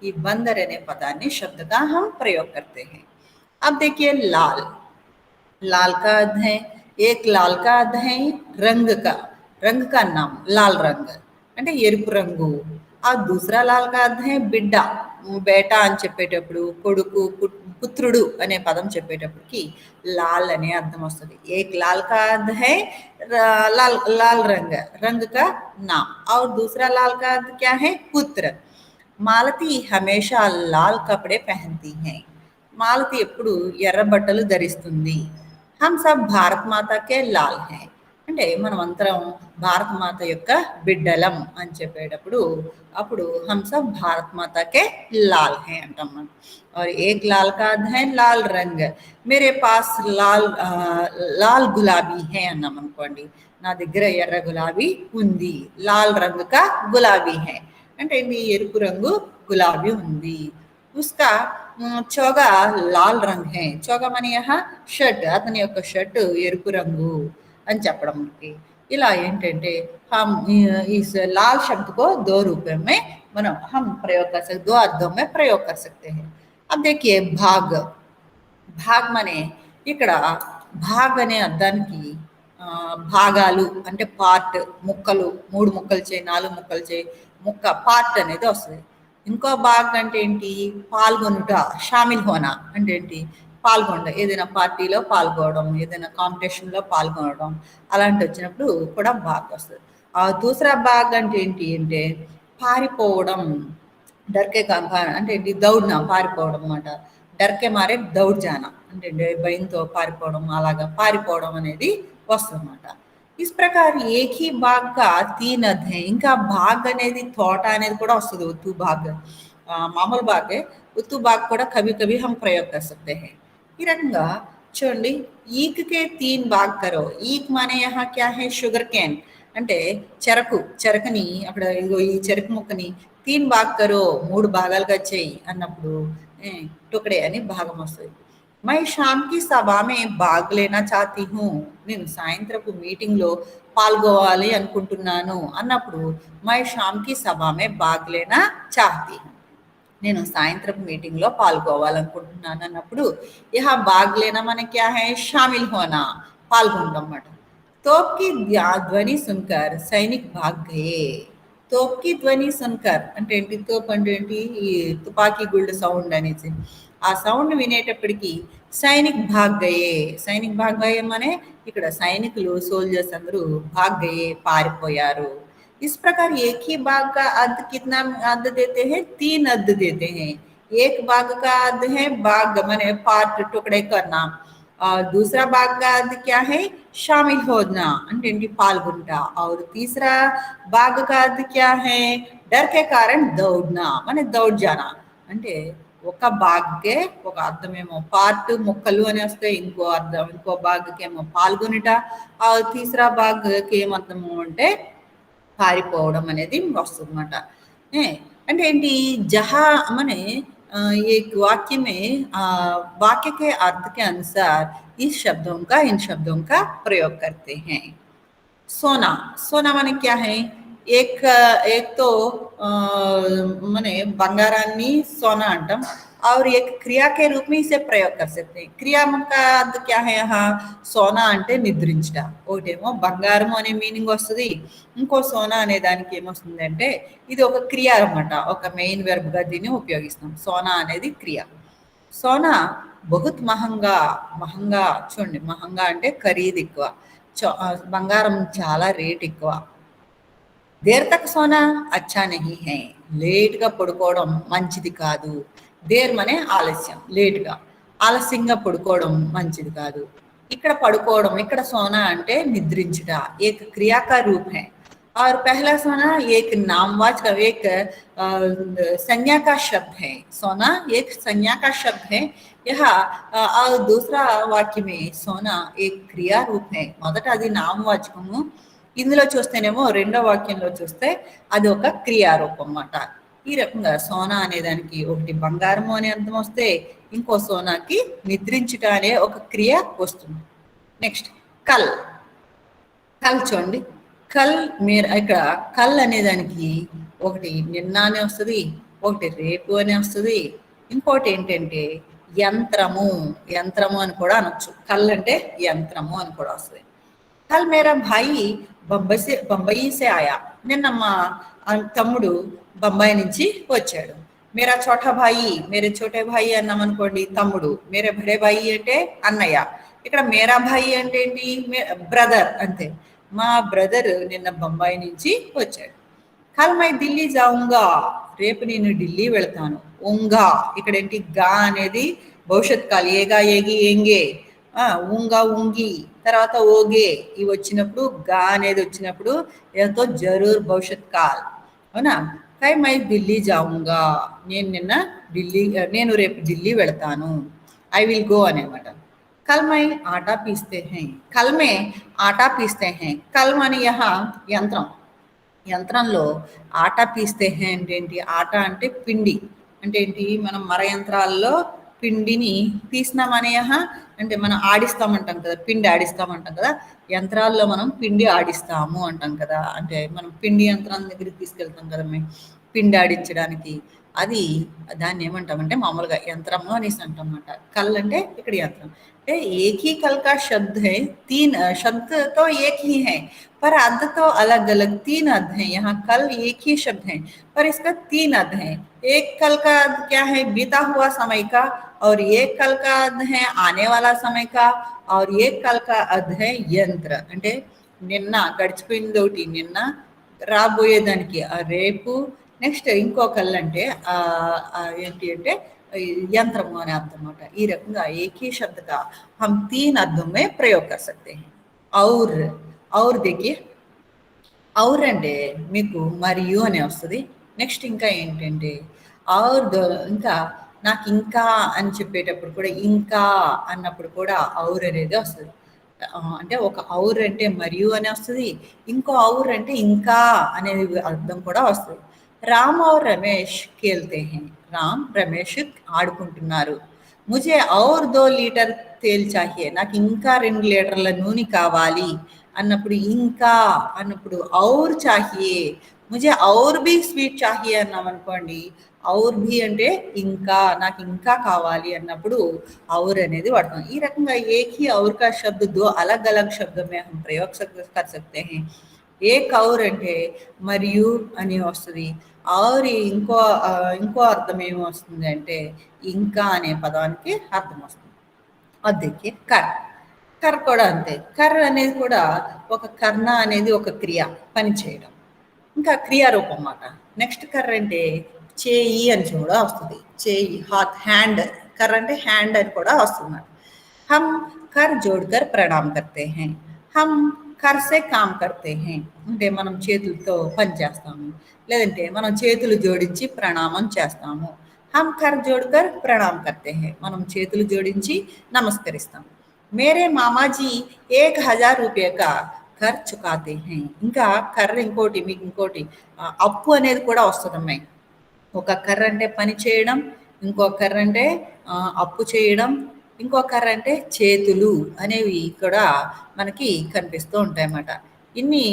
ఈ బందర్ అనే పదాన్ని శబ్దగా హం ప్రయోగ్ करते हैं अब देखिए लाल का अर्थ है एक लाल का अर्थ है रंग का नाम लाल रंग అంటే ఎరుపు రంగు ఆ दूसरा लाल का अर्थ है బిడ్డ బేటా అని చెప్పేటప్పుడు కొడుకు పుత్రుడు అనే పదం చెప్పేటప్పటికి లాల్ అనే అర్థం వస్తుంది एक लाल का अर्थ है लाल रंग का नाम और दूसरा लाल का अर्थ क्या है पुत्र మాలతి హమేషా లాల్ కపడే పహన్తీ హై. మాలతి ఎప్పుడు ఎర్ర బట్టలు ధరిస్తుంది. హమ్ సబ్ భారత్ మాతాకే లాల్ హై. అంటే మనం అందరం భారత మాత యొక్క బిడ్డలం అని చెప్పేటప్పుడు అప్పుడు హమ్ సబ్ భారత్ మాతాకే లాల్ హై అంటాం మనం. और एक लाल का अर्थ है लाल रंग. मेरे पास లాల్ గులాబీ హై అన్నాం అనుకోండి, నా దగ్గర ఎర్ర గులాబీ ఉంది. లాల్ రంగు కా గులాబీ హై అంటే మీ ఎరుపు రంగు గులాబీ ఉంది. ఉస్కా చోగా లాల్ రంగ్ హై. చోగా మన షర్ట్, అతని యొక్క షర్ట్ ఎరుపు రంగు అని చెప్పడం. ఇలా ఏంటంటే हम इस लाल शब्द को दो रूपों में మనం हम प्रयोग कर सकते, दो अर्थों में प्रयोग कर सकते हैं. अब देखिए भाग. భాగ్ మనే ఇక్కడ భాగ్ అనే అర్థానికి భాగాలు అంటే పార్ట్, ముక్కలు, 3 ముక్కలు చేయి, 4 ముక్కలు చేయి, ముక్క పార్ట్ అనేది వస్తుంది. ఇంకో భాగ్ అంటే ఏంటి, పాల్గొనుట, షామిల్ హోనా అంటే ఏంటి, పాల్గొనడం, ఏదైనా పార్టీలో పాల్గొనడం, ఏదైనా కాంపిటీషన్లో పాల్గొనడం, అలాంటి వచ్చినప్పుడు కూడా భాగ్ వస్తుంది. ఆ దూసరా భాగ్ అంటే ఏంటి అంటే పారిపోవడం, డర్కే అంటే ఏంటి, దౌడ్నా, పారిపోవడం అన్నమాట. డర్కే మారే దౌడ్ జానా అంటే భయంతో పారిపోవడం, అలాగా పారిపోవడం అనేది వస్తుంది అన్నమాట. ఇస్ ప్రకారం ఏకీ భాగ్ కా తీన్ అర్థ హై. ఇంకా భాగ్ అనేది తోట అనేది కూడా వస్తుంది, ఉత్తు భాగ్. మామూలు భాగే, ఉత్తు భాగ్ కూడా కవి కవి హం ప్రయోగ్ కర్ సక్తే హై. ఈ రకంగా చూడండి, ఈక్ కే తీన్ భాగ్ కరో. ఈక్ మానే యహా క్యా హై, షుగర్ కేన్ అంటే చెరకు, చెరకుని అక్కడ ఇదిగో ఈ చెరకు ముక్కని తీన్ భాగ్ కరో, 3 భాగాలుగా చేయి అన్నప్పుడు టుకడే అని భాగం వస్తుంది. మై షామ్కి సభామే భాగ్ లేనా చాతీ హూ. నేను సాయంత్రపు మీటింగ్లో పాల్గొవాలి అనుకుంటున్నాను అన్నప్పుడు మై షామ్కి సభామే భాగ్ లేనా చాతీ హూ. నేను సాయంత్రపు మీటింగ్లో పాల్గొవాలనుకుంటున్నాను అన్నప్పుడు యహా భాగ్ లేనా మన క్యా హై, షామిల్ హోనా, పాల్గొనడం అన్నమాట. తోప్కి ధ్వని సున్కర్ సైనిక్ భాగ్ గయే. తోప్కి ధ్వని సున్కర్ అంటే ఏంటి, తోప్ అంటే ఏంటి, ఈ తుపాకీ గుళ్ళు సౌండ్ అనేసి, ఆ సౌండ్ వినేటప్పటికీ సైనిక్ భాగ్ గయే. సైనిక్ భాగ్ గయే మనే ఇక్కడ సైనికులు, సోల్జర్స్ అందరూ భాగ్ గయే, పారిపోయారు. इस प्रकार एक ही भाग का अर्थ कितना अर्थ देते हैं, 3 अर्थ देते हैं. एक भाग का अर्थ है भाग माने पार्ट, टुकड़े करना. और दूसरा भाग का अर्थ क्या है, शामिल होना అంటే పాల్గొంటా. और तीसरा भाग का अर्थ क्या है, डर के कारण दौड़ना माने दौड़ जाना. అంటే ఒక భాగ్కే ఒక అర్థమేమో పార్ట్, ముక్కలు అని వస్తే, ఇంకో అర్థం, ఇంకో భాగ్కేమో పాల్గొనుట. ఆ తీసరా భాగ్కి ఏమర్థము అంటే పారిపోవడం అనేది వస్తుంది అన్నమాట. అంటే ఏంటి, జహా మనే एक वाक्य में वाक्य के अर्थ के अनुसार इस शब्दों का, इन शब्दों का प्रयोग करते हैं. सोना. सोना माने क्या है, एक तो माने బంగారాన్ని सोना అంటాం. और एक क्रिया के रूप में इसे प्रयोग कर सकते हैं. क्रिया का अर्थ क्या है, సోనా అంటే నిద్రించుట. ఒకటేమో బంగారం అనే మీనింగ్ వస్తుంది, ఇంకో సోనా అనే దానికి ఏమొస్తుంది అంటే ఇది ఒక క్రియ అన్నమాట. ఒక మెయిన్ వెర్బ్గా దీన్ని ఉపయోగిస్తాం. సోనా అనేది క్రియ. సోనా బహుత్ మహంగా. మహంగా చూడండి, మహంగా అంటే ఖరీదు ఎక్కువ, బంగారం చాలా రేట్ ఎక్కువ. దేర్ తక్ సోనా అచ్చా నహీ హై. లేట్గా పడుకోవడం మంచిది కాదు. దేర్ మనే ఆలస్యం, లేట్గా, ఆలస్యంగా పడుకోవడం మంచిది కాదు. ఇక్కడ పడుకోవడం, ఇక్కడ సోనా అంటే నిద్రించుట, ఏక క్రియా కా రూప్ హై. और पहला सोना एक नामवाचक, एक संज्ञा का शब्द है. सोना एक संज्ञा का शब्द है. यह और दूसरा वाक्य में सोना एक क्रिया रूप है. మొదట అది నామవాచకము, ఇందులో చూస్తేనేమో రెండో వాక్యంలో చూస్తే అది ఒక క్రియారూపం అన్నమాట. ఈ రకంగా సోనా అనే దానికి ఒకటి బంగారము అనే అర్థం వస్తే, ఇంకో సోనాకి నిద్రించుట అనే ఒక క్రియ వస్తుంది. నెక్స్ట్ కల్. కల్ చూడండి, కల్ ఇక్కడ కల్ అనే దానికి ఒకటి నిన్న అని వస్తుంది, ఒకటి రేపు అని వస్తుంది, ఇంకోటి ఏంటంటే యంత్రము. యంత్రము అని కూడా అనొచ్చు. కల్ అంటే యంత్రము అని కూడా వస్తుంది. కల్ మేరా భాయి బొంబాయి సే ఆయా. నిన్న మా తమ్ముడు బొంబాయి నుంచి వచ్చాడు. మేరా చోటా భాయి, మేరే చోటే భాయి అన్నాం అనుకోండి తమ్ముడు. మేరే బడే భాయి అంటే అన్నయ్య. ఇక్కడ మేరా భాయి అంటే ఏంటి, బ్రదర్ అంతే. మా బ్రదర్ నిన్న బొంబాయి నుంచి వచ్చాడు. కల్ మై ఢిల్లీ జాऊंगा, రేపు నేను ఢిల్లీ వెళ్తాను. ఉంగా ఇక్కడ ఏంటి, గా అనేది భవిష్యత్ కాల్, ఏగా ఏగి ఏంగే, ఉంగా ఉంగి, తర్వాత ఓగే ఇవి వచ్చినప్పుడు, గా అనేది వచ్చినప్పుడు ఎంతో జరూర్ భవిష్యత్ కాల్, అవునా. కై మై ఢిల్లీ జాऊंगा, నేను రేపు ఢిల్లీ వెళ్తాను. ఐ విల్ గో అనేమాట. कल मैं आटा पीसते हैं, कल में आटा पीसते हैं. कल माने यहाँ యంత్రం, యంత్రంలో ఆటా పీస్తే హే అంటే ఏంటి, ఆట అంటే పిండి అంటే ఏంటి, మనం మర యంత్రాల్లో పిండిని తీసినామనే అంటే మనం ఆడిస్తామంటాం కదా, పిండి ఆడిస్తామంటాం కదా, యంత్రాల్లో మనం పిండి ఆడిస్తాము అంటాం కదా, అంటే మనం పిండి యంత్రం దగ్గరికి తీసుకెళ్తాం కదా మేము పిండి ఆడించడానికి, అది దాన్ని ఏమంటామంటే మామూలుగా యంత్రము అనేసి అంటాం అన్నమాట. కల్ అంటే ఇక్కడ యంత్రం. एक ही कल का शब्द है, तीन शब्द तो एक ही है पर अर्थ तो अलग अलग, तीन अर्थ हैं. यहाँ कल एक ही शब्द है पर इसका तीन अर्थ है. एक कल का अर्थ क्या है, बीता हुआ समय का, और एक कल का अर्थ है आने वाला समय का, और एक कल का अर्थ है यंत्र. అంటే నిన్న గడిచిపోయింది ఒకటి, నిన్న రాబోయేదానికి రేపు, నెక్స్ట్ ఇంకో కల్ అంటే ఏంటి అంటే यंत्रम अने अर्थ अన్నమాట. ఈ రకంగా एक ही शब्द का हम तीन अर्थों में प्रयोग कर सकते हैं. और देखिए, और అంటే మీకు మరియు అనే వస్తుంది. నెక్స్ట్ ఇంకా ఏంటంటే ఇంకా నాకు ఇంకా అని చెప్పేటప్పుడు కూడా, ఇంకా అన్నప్పుడు కూడా ఔర్ అనేది వస్తుంది. అంటే ఒక ఔర్ అంటే మరియు అని వస్తుంది, ఇంకో ఔర్ అంటే ఇంకా అనేది అర్థం కూడా వస్తుంది. రామ్ और రమేష్ खेलते हैं, రామ్ రమేష్ ఆడుకుంటున్నారు. ముझे और 2 లీటర్ తేల్ చాహియే, నాకు ఇంకా 2 లీటర్ల నూనె కావాలి అన్నప్పుడు, ఇంకా అన్నప్పుడు ఔర్ చాహియే, ముझे और भी స్వీట్ చాహియే అన్నాం అనుకోండి, ఔర్ भी అంటే ఇంకా, నాకు ఇంకా కావాలి అన్నప్పుడు ఔర్ అనేది వాడతాం. ఈ రకంగా एक ही और का शब्द 2 अलग अलग शब्दों में हम प्रयोग कर सकते हैं. ఏక్ ఔర్ అంటే మరియు అని వస్తుంది. ఔర్ ఇంకో అర్థం ఏమి వస్తుంది అంటే ఇంకా అనే పదానికి అర్థం వస్తుంది. అద్దెకి కర్ కూడా అంతే. కర్ అనేది కూడా ఒక కర్ణ అనేది ఒక క్రియ, పని చేయడం, ఇంకా క్రియారూపం అన్నమాట. నెక్స్ట్ కర్ అంటే చేయి అని కూడా వస్తుంది. చేయి, హాత్, హ్యాండ్. కర్ అంటే హ్యాండ్ అని కూడా వస్తుంది. హమ్ కర్ జోడ్కర్ ప్రణామ్ కర్తే హై, హమ్ కర్ సే కామ్ కర్తే హై అంటే మనం చేతులతో పని చేస్తాము, లేదంటే మనం చేతులు జోడించి ప్రణామం చేస్తాము. హమ్ కర్ జోడ్కర్ ప్రణామ్ కర్తే హై, మనం చేతులు జోడించి నమస్కరిస్తాము. మేరే మామాజీ 1000 రూపాయ కా కర్ చుకాతే హై. ఇంకా కర్ర ఇంకోటి, మీకు ఇంకోటి అప్పు అనేది కూడా వస్తుంది అమ్మాయి. ఒక కర్ర అంటే పని చేయడం, ఇంకో కర్ర అంటే అప్పు చేయడం, ఇంకో కర్ర అంటే చేతులు అనేవి కూడా మనకి కనిపిస్తూ ఉంటాయి అన్నమాట. ఇన్ని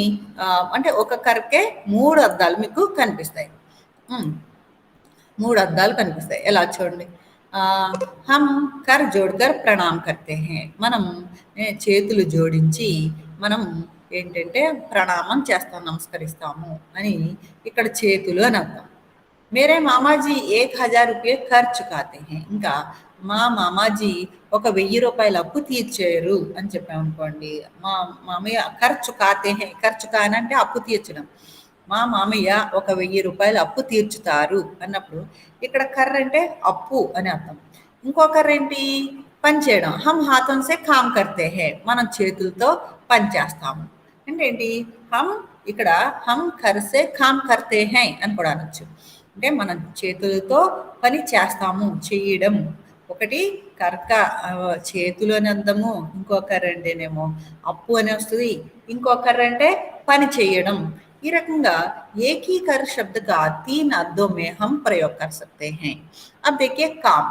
అంటే ఒక కర్రకే 3 అర్థాలు మీకు కనిపిస్తాయి. 3 అర్థాలు కనిపిస్తాయి. ఎలా చూడండి, హమ్ కర్ జోడ్కర్ ప్రణామ్ కర్తే హై, మనం చేతులు జోడించి మనం ఏంటంటే ప్రణామం చేస్తాం, నమస్కరిస్తాము అని ఇక్కడ చేతులు అని అర్థం. మేరే మామాజీ 1000 రూపాయ ఖర్చు కాతే హై, ఇంకా మా మామాజీ 1000 రూపాయలు అప్పు తీర్చారు అని చెప్పామనుకోండి, మా మామయ్య ఖర్చు కాతే హై, ఖర్చు కానంటే అప్పు తీర్చడం, మా మామయ్య 1000 రూపాయలు అప్పు తీర్చుతారు అన్నప్పుడు ఇక్కడ కర్ర అంటే అప్పు అని అర్థం. ఇంకో కర్ర ఏంటి, పని చేయడం. హమ్ హాథం సే కామ్ కర్తే హై, మనం చేతులతో పని చేస్తాము అంటే ఏంటి, హమ్ ఇక్కడ హమ్ కర్ సే కామ్ కర్తే హై అని కూడా అనొచ్చు. అంటే మనం చేతులతో పని చేస్తాము, చేయడం. ఒకటి కర్క చేతులు అని అర్థము, ఇంకో కర్ర అంటేనేమో అప్పు అని వస్తుంది, ఇంకో కర్ర అంటే పని చేయడం. ఈ రకంగా एक ही कर शब्द का 3 अर्थों में हम प्रयोग कर सकते हैं. अब देखिए काम.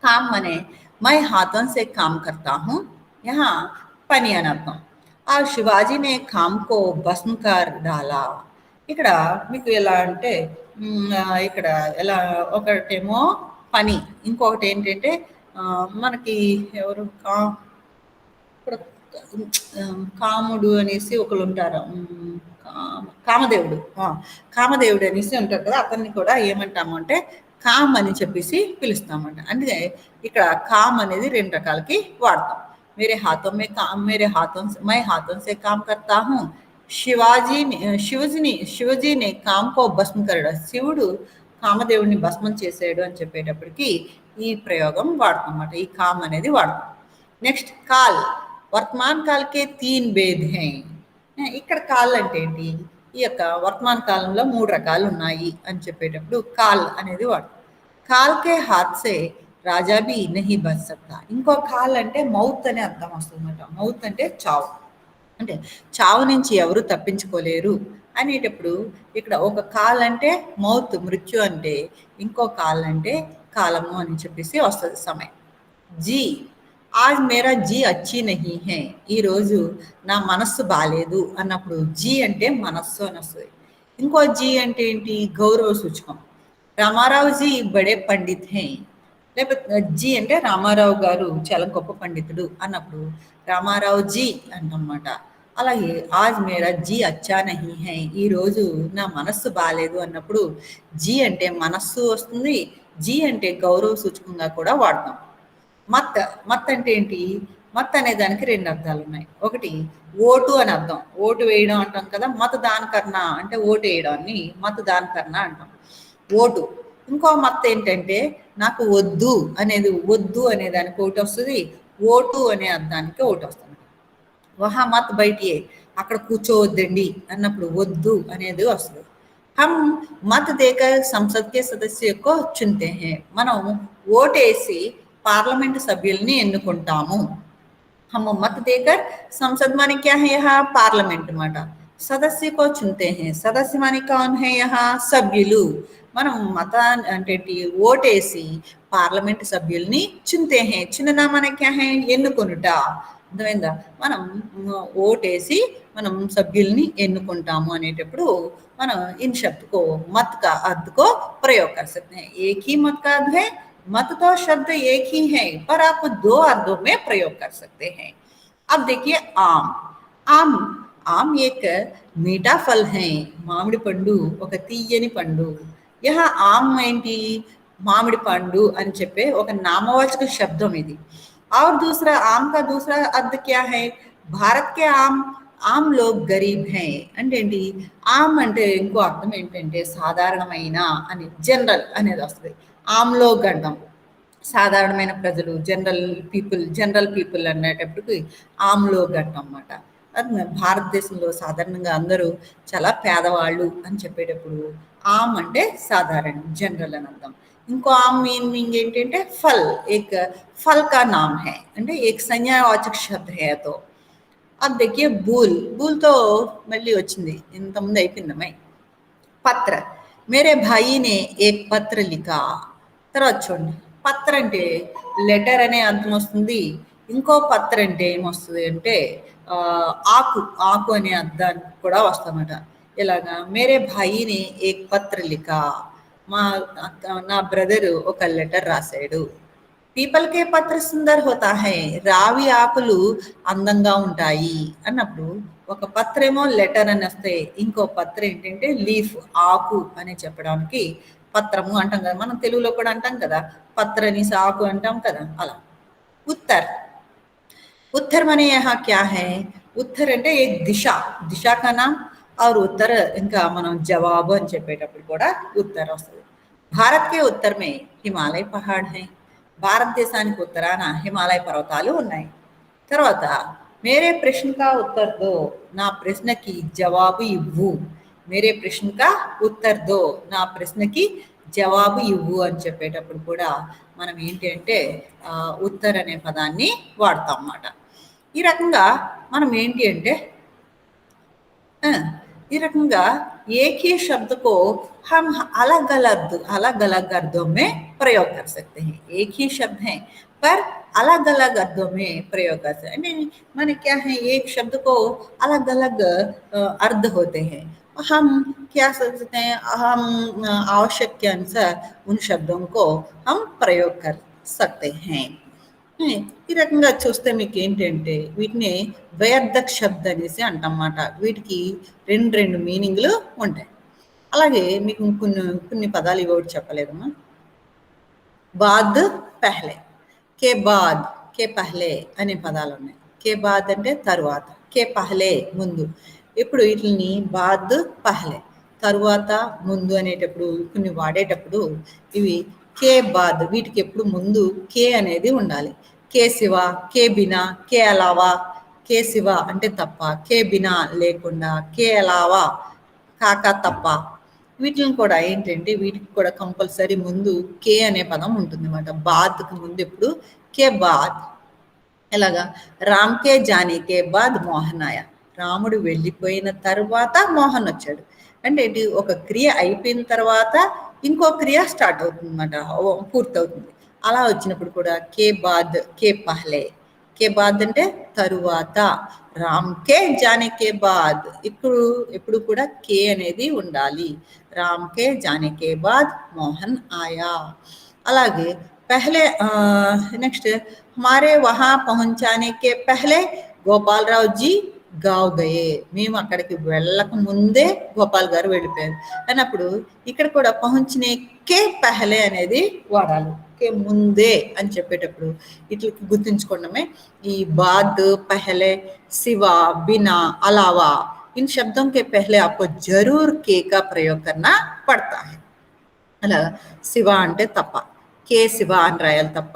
काम माने मैं हाथों से काम करता हूँ, यहाँ పని అని అర్థం. ఆ శివాజీ నే కామ్ కో భస్మ్ కర్ డాలా. ఇక్కడ మీకు ఎలా అంటే ఇక్కడ ఎలా, ఒకటేమో పని, ఇంకొకటి ఏంటంటే మనకి ఎవరు కాముడు అనేసి ఒకరు ఉంటారు, కామదేవుడు అనేసి ఉంటారు కదా, అతన్ని కూడా ఏమంటాము అంటే కామ్ అని చెప్పేసి పిలుస్తామంట. అంటే ఇక్కడ కామ్ అనేది 2 రకాలకి వాడతాం. मैं हाथों से काम करता हूँ, శివజీని కామ్కో భస్మ కరడా, శివుడు కామదేవుడిని భస్మం చేసాడు అని చెప్పేటప్పటికి ఈ ప్రయోగం వాడతాం అన్నమాట. ఈ కామ్ అనేది వాడతాం. నెక్స్ట్ కాల్, వర్తమాన్ కాల్కే 3 భేద్ హై. ఇక్కడ కాల్ అంటే ఏంటి? ఈ యొక్క వర్తమాన కాలంలో 3 రకాలు ఉన్నాయి అని చెప్పేటప్పుడు కాల్ అనేది వాడతాం. కాల్కే హాత్సే రాజా బి నహి బచ్ సక్తా. ఇంకో కాల్ అంటే మౌత్ అనే అర్థం వస్తుంది అన్నమాట. మౌత్ అంటే చావు, అంటే చావు నుంచి ఎవరు తప్పించుకోలేరు అనేటప్పుడు ఇక్కడ ఒక కాల్ అంటే మౌత్ మృత్యు అంటే, ఇంకో కాల్ అంటే కాలము అని చెప్పేసి వస్తుంది సమయం. జీ ఆజ్ మేరా జీ అచ్చి నహీ హే, ఈరోజు నా మనస్సు బాలేదు అన్నప్పుడు జీ అంటే మనస్సు అని వస్తుంది. ఇంకో జీ అంటే ఏంటి? గౌరవ సూచకం. రామారావు జీ బడే పండిత్ హే, లేకపోతే జీ అంటే రామారావు గారు చాలా గొప్ప పండితుడు అన్నప్పుడు రామారావు జీ అంటన్నమాట. అలాగే ఆజ్ మేరా జీ అచ్చా నహీ హై, ఈరోజు నా మనస్సు బాలేదు అన్నప్పుడు జీ అంటే మనస్సు వస్తుంది, జీ అంటే గౌరవ సూచకంగా కూడా వాడతాం. మత్, మత్ అంటే ఏంటి? మత్ అనే దానికి 2 అర్థాలు ఉన్నాయి. ఒకటి ఓటు అని అర్థం, ఓటు వేయడం అంటాం కదా. మతదాన్ కర్నా అంటే ఓటు వేయడాన్ని మతదాన్ కర్నా అంటాం, ఓటు. ఇంకో మత్ ఏంటంటే నాకు వద్దు అనేది, వద్దు అనే దానికి ఒకటి వస్తుంది, ఓటు అనే అర్థానికి ఒకటి వస్తుంది. వహా మత్ బయటియే, అక్కడ కూర్చోవద్దండి అన్నప్పుడు వద్దు అనేది వస్తుంది. హమ్ మత్ దేకర్ సంసద్ కే సదస్య కో చున్తే హై, మనం ఓటేసి పార్లమెంట్ సభ్యుల్ని ఎన్నుకుంటాము. हम मत देकर संसद माने क्या है? यहाँ पार्लियामेंट మాట. सदस्य को चुनते हैं, सदस्य माने कौन है? यहाँ సభ్యులు. మనం మత అంటే ఓటేసి పార్లమెంట్ సభ్యుల్ని చున్తే హే, చుననా మానే క్యా హే? ఎన్నుకొనుట. అర్థమైందా? మనం ఓటేసి మనం సభ్యుల్ని ఎన్నుకుంటాము అనేటప్పుడు మనం ఇన్ శబ్द को मत का अर्थ को प्रयोग कर सकते हैं. एक ही मत का अर्थ है, मत तो शब्द एक ही है पर आप 2 अर्थों में प्रयोग कर सकते हैं. अब देखिए आम. आम आम एक मीठा फल है. మామిడి పండు ఒక తీయని పండు. यहाँ आम ఏంటి? మామిడి పండు అని చెప్పే ఒక నామవాచక శబ్దం ఇది. और दूसरा आम का दूसरा अर्थ क्या है? भारत के आम ఆమ్ లోగ్ గరీబ్ హై అంటే ఏంటి? ఆమ్ అంటే ఇంకో అర్థం ఏంటంటే సాధారణమైన అని, జనరల్ అనేది వస్తుంది. ఆమ్ లోగ్ అంటాం, సాధారణమైన ప్రజలు, జనరల్ పీపుల్ అనేటప్పటికి ఆమ్ లోగ్ అంటాం అన్నమాట. భారతదేశంలో సాధారణంగా అందరూ చాలా పేదవాళ్ళు అని చెప్పేటప్పుడు ఆమ్ అంటే సాధారణ, జనరల్ అని అర్థం. ఇంకో ఆమ్ మీనింగ్ ఏంటంటే ఫల్, ఏక్ ఫల్ కా నామ్ హై అంటే ఏక్ సంజ్ఞావాచక శబ్ద హై. తో अब देखिए बूल, बूल तो మళ్ళీ వచ్చింది, ఇంతకుముందు అయిపోయిందమ్మాయి. పత్ర, మేరే భాయి నే ఏక్ పత్ర లిఖా. తర్వాత చూడండి, పత్ర అంటే లెటర్ అనే అర్థం వస్తుంది. ఇంకో పత్ర అంటే ఏమొస్తుంది అంటే ఆకు, ఆకు అనే అర్థానికి కూడా వస్తామట. ఇలాగా మేరే భాయిని ఏక్ పత్ర లిఖా, నా బ్రదరు ఒక లెటర్ రాశాడు. పీపల్ కే పత్ర సుందర్ హోతా హై, రావి ఆకులు అందంగా ఉంటాయి అన్నప్పుడు ఒక పత్రేమో లెటర్ అని వస్తే, ఇంకో పత్ర ఏంటంటే లీఫ్, ఆకు అని చెప్పడానికి పత్రము అంటాం కదా. మనం తెలుగులో కూడా అంటాం కదా, పత్రని ఆకు అంటాం కదా అలా. ఉత్తర్, ఉత్తర్ మనే యహా క్యా హై? ఉత్తర్ అంటే ఏక్ దిశ, దిశ కా నామ్. और ఉత్తర్ ఇంకా మనం జవాబు అని చెప్పేటప్పుడు కూడా ఉత్తర్ వస్తుంది. భారత్ కే ఉత్తర్ మే హిమాలయ పహాడ్ హై, భారతదేశానికి ఉత్తరాన హిమాలయ పర్వతాలు ఉన్నాయి. తర్వాత మేరే ప్రశ్న కా ఉత్తర్ దో, నా ప్రశ్నకి జవాబు ఇవ్వు. మేరే ప్రశ్న కా ఉత్తర్ దో, నా ప్రశ్నకి జవాబు ఇవ్వు అని చెప్పేటప్పుడు కూడా మనం ఏంటి అంటే ఉత్తర్ అనే పదాన్ని వాడతాం అన్నమాట. ఈ రకంగా మనం ఏంటి అంటే ఈ రకంగా एक ही शब्द को हम अलग अलग अर्थों में प्रयोग कर सकते हैं. एक ही शब्द है पर अलग अलग अर्थों में प्रयोग कर सकते हैं. माने क्या है? एक शब्द को अलग अलग अर्थ होते हैं. हम क्या सोचते हैं? हम आवश्यक के अनुसार उन शब्दों को हम प्रयोग कर सकते हैं. ఈ రకంగా చూస్తే మీకు ఏంటంటే వీటిని వ్యర్థక శబ్ద అనేసి అంటన్నమాట. వీటికి 2 మీనింగ్లు ఉంటాయి. అలాగే మీకు కొన్ని పదాలు ఇవ్వటి చెప్పలేదమ్మా. బాద్, పెహ్లే, కే బాద్, కే పహ్లే అనే పదాలు ఉన్నాయి. కే బాద్ అంటే తరువాత, కే పహ్లే ముందు. ఇప్పుడు వీటిని బాద్ పహలే, తరువాత, ముందు అనేటప్పుడు కొన్ని వాడేటప్పుడు ఇవి కే బాద్, వీటికి ఎప్పుడు ముందు కే అనేది ఉండాలి. కే సివా, కే బినా, కే అలావా. కే సివా అంటే తప్ప, కే బినా లేకుండా, కే అలావా కాక తప్ప. వీటిని కూడా ఏంటంటే వీటికి కూడా కంపల్సరీ ముందు కే అనే పదం ఉంటుంది అన్నమాట. బాద్కి ముందు ఎప్పుడు కే బాద్. ఎలాగా, రామ్కే జానీకే బాద్ మోహన్ ఆయా, రాముడు వెళ్ళిపోయిన తర్వాత మోహన్ వచ్చాడు. అంటే ఏంటి, ఒక క్రియ అయిపోయిన తర్వాత ఇంకో క్రియ స్టార్ట్ అవుతుంది అన్నమాట, పూర్తవుతుంది. అలా వచ్చినప్పుడు కూడా కే బాద్, కే పహలే. కే బాద్ అంటే తరువాత, రామ్కే జానీకే బాద్, ఎప్పుడు కూడా కే అనేది ఉండాలి. రామ్కే జానీకే బాద్ మోహన్ ఆయా. అలాగే पहले नेक्स्ट हमारे वहां पहुंचाने के पहले గోపాల్ రావు జీ గావ్ గయే, మేము అక్కడికి వెళ్ళక ముందే గోపాల్ గారు వెళ్ళిపోయారు అన్నప్పుడు ఇక్కడ కూడా పహుంచనే కే పహలే అనేది వాడాలి. కే ముందే అని చెప్పేటప్పుడు ఇట్లకి గుర్తుంచుకోవడమే. ఈ బాద్, పహలే, सिवा, बिना, अलावा इन शब्दों के पहले आपको जरूर के का प्रयोग करना पड़ता है. అలా శివ అంటే తప్ప, కే శివ అని రాయాలి తప్ప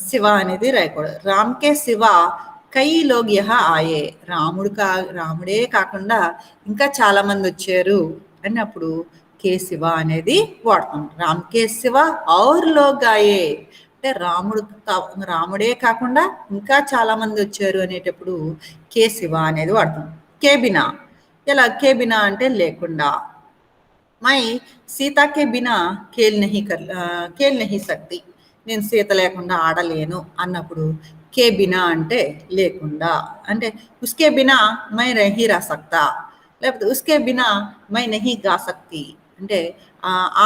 శివ అనేది రాయకూడదు. రామ్కే శివ కై లోగ్ యహ ఆయే, రాముడే కాకుండా ఇంకా చాలా మంది వచ్చారు అన్నప్పుడు కే శివ అనేది వాడతాం. రామ్కే శివ ఔర్ లోగ్ ఆయే అంటే రాముడే కాకుండా ఇంకా చాలా మంది వచ్చారు అనేటప్పుడు కే శివ అనేది వాడతాం. కే బినా, ఎలా కే బినా అంటే లేకుండా. మై సీతాకే బినా ఖేల్ నహీ సక్తి, నేను సీత లేకుండా ఆడలేను అన్నప్పుడు కే బినా అంటే లేకుండా. అంటే ఉస్కే బినా మై నహీ రా సక్తా, లేకపోతే ఉస్కే బినా మై నహీ గా సక్తి అంటే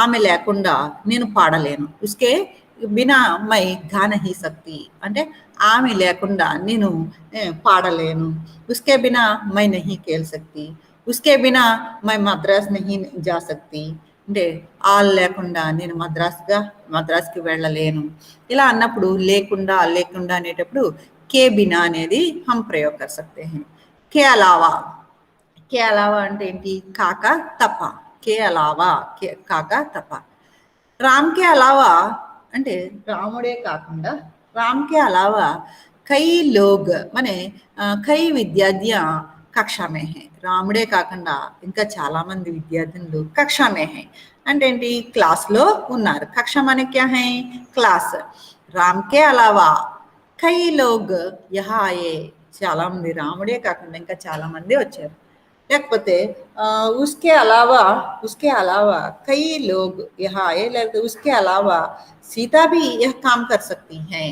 ఆమె లేకుండా నేను పాడలేను. ఉస్కే బినా మై గా నహీ సక్తి అంటే ఆమె లేకుండా నేను పాడలేను. ఉస్కే Bina my Nahi Khel సక్తి, ఉస్కే Bina my Madras నహీ జా సక్తి అంటే ఆళ్ళు లేకుండా నేను మద్రాస్కి వెళ్ళలేను. ఇలా అన్నప్పుడు లేకుండా అనేటప్పుడు కే బినా అనేది హమ్ ప్రయోగ్ కర్ సక్తే హై. కే అలావా, కే అలావా అంటే ఏంటి, కాక తప్ప. కే అలావా, కాక తప్ప. రామ్కే అలావా అంటే రాముడే కాకుండా, రామ్కే అలావా కై లోగ్ మనే కై విద్యార్థియా కక్షా మే హై, రాముడే కాకుండా ఇంకా చాలా మంది విద్యార్థులు కక్షా మే హై అంటే ఏంటి, క్లాస్లో ఉన్నారు. కక్ష మనే క్యా హై, క్లాస్. రామ్కే అలావా కై లోగ్ యహా ఆయే, చాలా మంది, రాముడే కాకుండా ఇంకా చాలా మంది వచ్చారు. లేకపోతే उसके अलावा कई लोग यहाँ आए, లేకపోతే उसके अलावा सीता भी यह काम कर सकती हैं,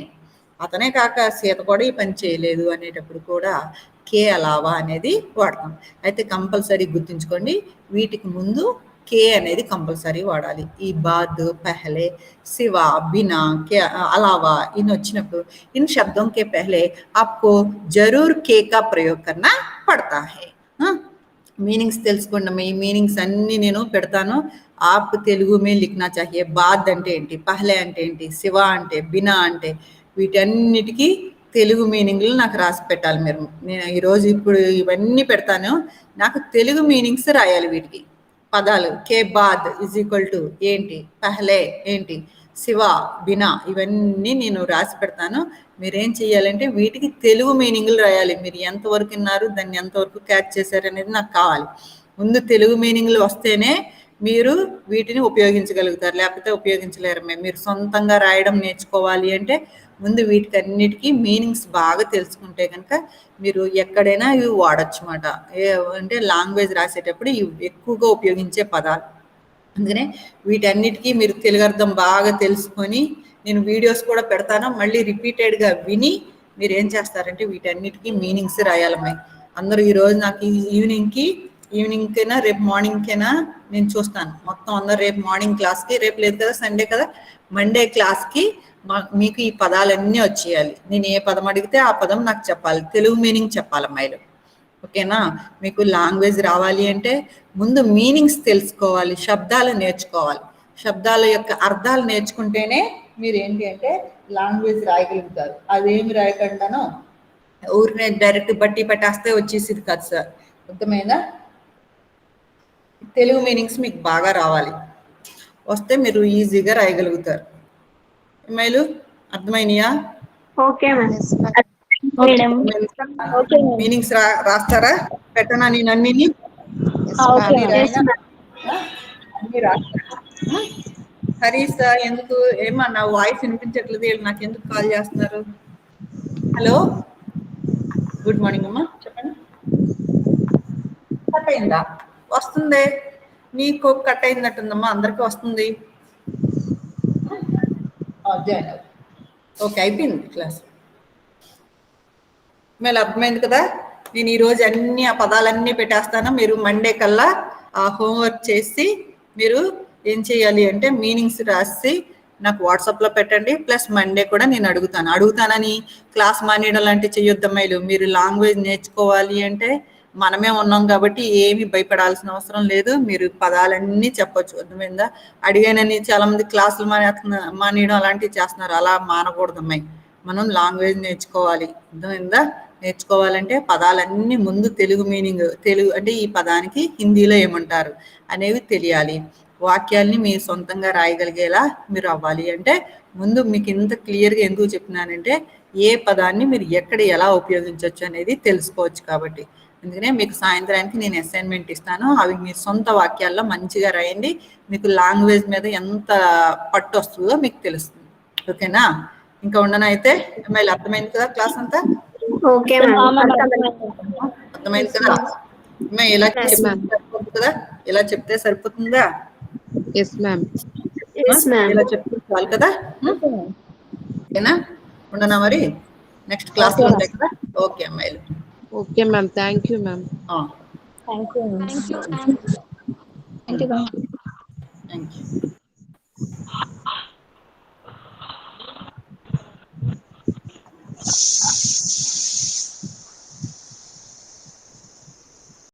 అతనే కాక సీత కూడా ఈ పని చేయలేదు అనేటప్పుడు కూడా కే అలావా అనేది వాడతాం. అయితే కంపల్సరీ గుర్తుంచుకోండి, వీటికి ముందు కే అనేది కంపల్సరీ వాడాలి. ఈ బాద్, పహలే, సివా, బినా, కే అలావా ఇన్ వచ్చినప్పుడు इन शब्दों के पहले आपको जरूर के का प्रयोग करना पड़ता है. మీనింగ్స్ తెలుసుకోండి. ఈ మీనింగ్స్ అన్నీ నేను పెడతాను. ఆప్ తెలుగు మే లిఖనా చాహియే. బాద్ అంటే ఏంటి, పహలే అంటే ఏంటి, శివ అంటే, బినా అంటే, వీటన్నిటికీ తెలుగు మీనింగ్లు నాకు రాసి పెట్టాలి మీరు. నేను ఈరోజు ఇప్పుడు ఇవన్నీ పెడతాను, నాకు తెలుగు మీనింగ్స్ రాయాలి వీటికి. పదాలు కే బాద్ ఈజ్ ఈక్వల్ టు ఏంటి, పహలే ఏంటి, శివ, బినా ఇవన్నీ నేను రాసి పెడతాను. మీరేం చేయాలంటే వీటికి తెలుగు మీనింగ్లు రాయాలి. మీరు ఎంతవరకు విన్నారు, దాన్ని ఎంతవరకు క్యాచ్ చేశారు అనేది నాకు కావాలి. ముందు తెలుగు మీనింగ్లు వస్తేనే మీరు వీటిని ఉపయోగించగలుగుతారు, లేకపోతే ఉపయోగించలేరు. మీరు సొంతంగా రాయడం నేర్చుకోవాలి అంటే ముందు వీటికి అన్నిటికీ మీనింగ్స్ బాగా తెలుసుకుంటే కనుక మీరు ఎక్కడైనా ఇవి వాడచ్చు అన్నమాట. అంటే లాంగ్వేజ్ రాసేటప్పుడు ఇవి ఎక్కువగా ఉపయోగించే పదాలు. అందుకనే వీటన్నిటికీ మీరు తెలుగు అర్థం బాగా తెలుసుకొని, నేను వీడియోస్ కూడా పెడతాను, మళ్ళీ రిపీటెడ్గా విని మీరు ఏం చేస్తారంటే వీటన్నిటికీ మీనింగ్స్ రాయాలమ్మాయి. అందరూ ఈరోజు నాకు ఈవినింగ్కైనా రేపు మార్నింగ్కైనా నేను చూస్తాను. మొత్తం అందరూ రేపు మార్నింగ్ క్లాస్కి, రేపు లేదు కదా సండే కదా, మండే క్లాస్కి మీకు ఈ పదాలన్నీ వచ్చేయాలి. నేను ఏ పదం అడిగితే ఆ పదం నాకు చెప్పాలి, తెలుగు మీనింగ్ చెప్పాలి అమ్మాయిలు. ఓకేనా? మీకు లాంగ్వేజ్ రావాలి అంటే ముందు మీనింగ్స్ తెలుసుకోవాలి, శబ్దాలు నేర్చుకోవాలి. శబ్దాల యొక్క అర్థాలు నేర్చుకుంటేనే మీరు ఏంటి అంటే లాంగ్వేజ్ రాయగలుగుతారు. అదేమి రాయకుండానో ఊరినే డైరెక్ట్ బట్టి పట్టేస్తే వచ్చేసింది కాదు సార్. అర్థమైందా? తెలుగు మీనింగ్స్ మీకు బాగా రావాలి, వస్తే మీరు ఈజీగా రాయగలుగుతారు. అమ్మాయిలు అర్థమైనయా? Okay ma'am. మేడం. మీనింగ్స్ రాస్తారా? పెట్టనా నేను అన్నిని? ఓకే అన్ని రాస్తారా? హరీష్ ఎందుకు ఏమన్నా వాయిస్ వినిపించట్లేదు, వీళ్ళు నాకు ఎందుకు కాల్ చేస్తున్నారు? హలో, గుడ్ మార్నింగ్ అమ్మా, చెప్పండి. కట్ అయిందా? వస్తుంది, నీకు కట్ అయినట్టుందమ్మా, అందరికీ వస్తుంది. ఓకే, అయిపోయింది క్లాస్. మళ్ళీ అర్థమైంది కదా? నేను ఈరోజు అన్ని ఆ పదాలన్నీ పెట్టేస్తాను. మీరు మండే కల్లా ఆ హోంవర్క్ చేసి మీరు ఏం చేయాలి అంటే మీనింగ్స్ రాసి నాకు వాట్సాప్లో పెట్టండి. ప్లస్ మండే కూడా నేను అడుగుతానని క్లాస్ మానేయడం లాంటివి చెయ్యొద్దమ్మాయిలు. మీరు లాంగ్వేజ్ నేర్చుకోవాలి అంటే మనమే ఉన్నాం కాబట్టి ఏమి భయపడాల్సిన అవసరం లేదు. మీరు పదాలన్నీ చెప్పొచ్చు, అర్థమైందా? అడిగానని చాలా మంది క్లాసులు మానేయడం అలాంటివి చేస్తున్నారు. అలా మానకూడదు అమ్మాయి. మనం లాంగ్వేజ్ నేర్చుకోవాలి, అర్థమైందా? నేర్చుకోవాలంటే పదాలన్నీ ముందు తెలుగు మీనింగ్, తెలుగు అంటే ఈ పదానికి హిందీలో ఏమంటారు అనేవి తెలియాలి. వాక్యాల్ని మీరు సొంతంగా రాయగలిగేలా మీరు అవ్వాలి. అంటే ముందు మీకు ఇంత క్లియర్గా ఎందుకు చెప్తున్నానంటే ఏ పదాన్ని మీరు ఎక్కడ ఎలా ఉపయోగించవచ్చు అనేది తెలుసుకోవచ్చు కాబట్టి. అందుకనే మీకు సాయంత్రానికి నేను అసైన్మెంట్ ఇస్తాను, అవి మీ సొంత వాక్యాల్లో మంచిగా రాయండి. మీకు లాంగ్వేజ్ మీద ఎంత పట్టు వస్తుందో మీకు తెలుస్తుంది. ఓకేనా? ఇంకా ఉండనైతే అమ్మాయిలు అర్థమైంది కదా క్లాస్ అంతా? ఓకే అర్థమైంది కదా? అమ్మాయి ఇలా చెప్తే సరిపోతుంది కదా? ఇలా చెప్తే సరిపోతుందా? Yes ma'am. ఇలా చెప్తే చాలు కదా? ఓకేనా? ఉండనా మరి? నెక్స్ట్ క్లాస్ లో ఉంటాయి కదా? ఓకే అమ్మాయిలు. Okay ma'am, thank you ma'am. Thank you. Thank you. Thank you.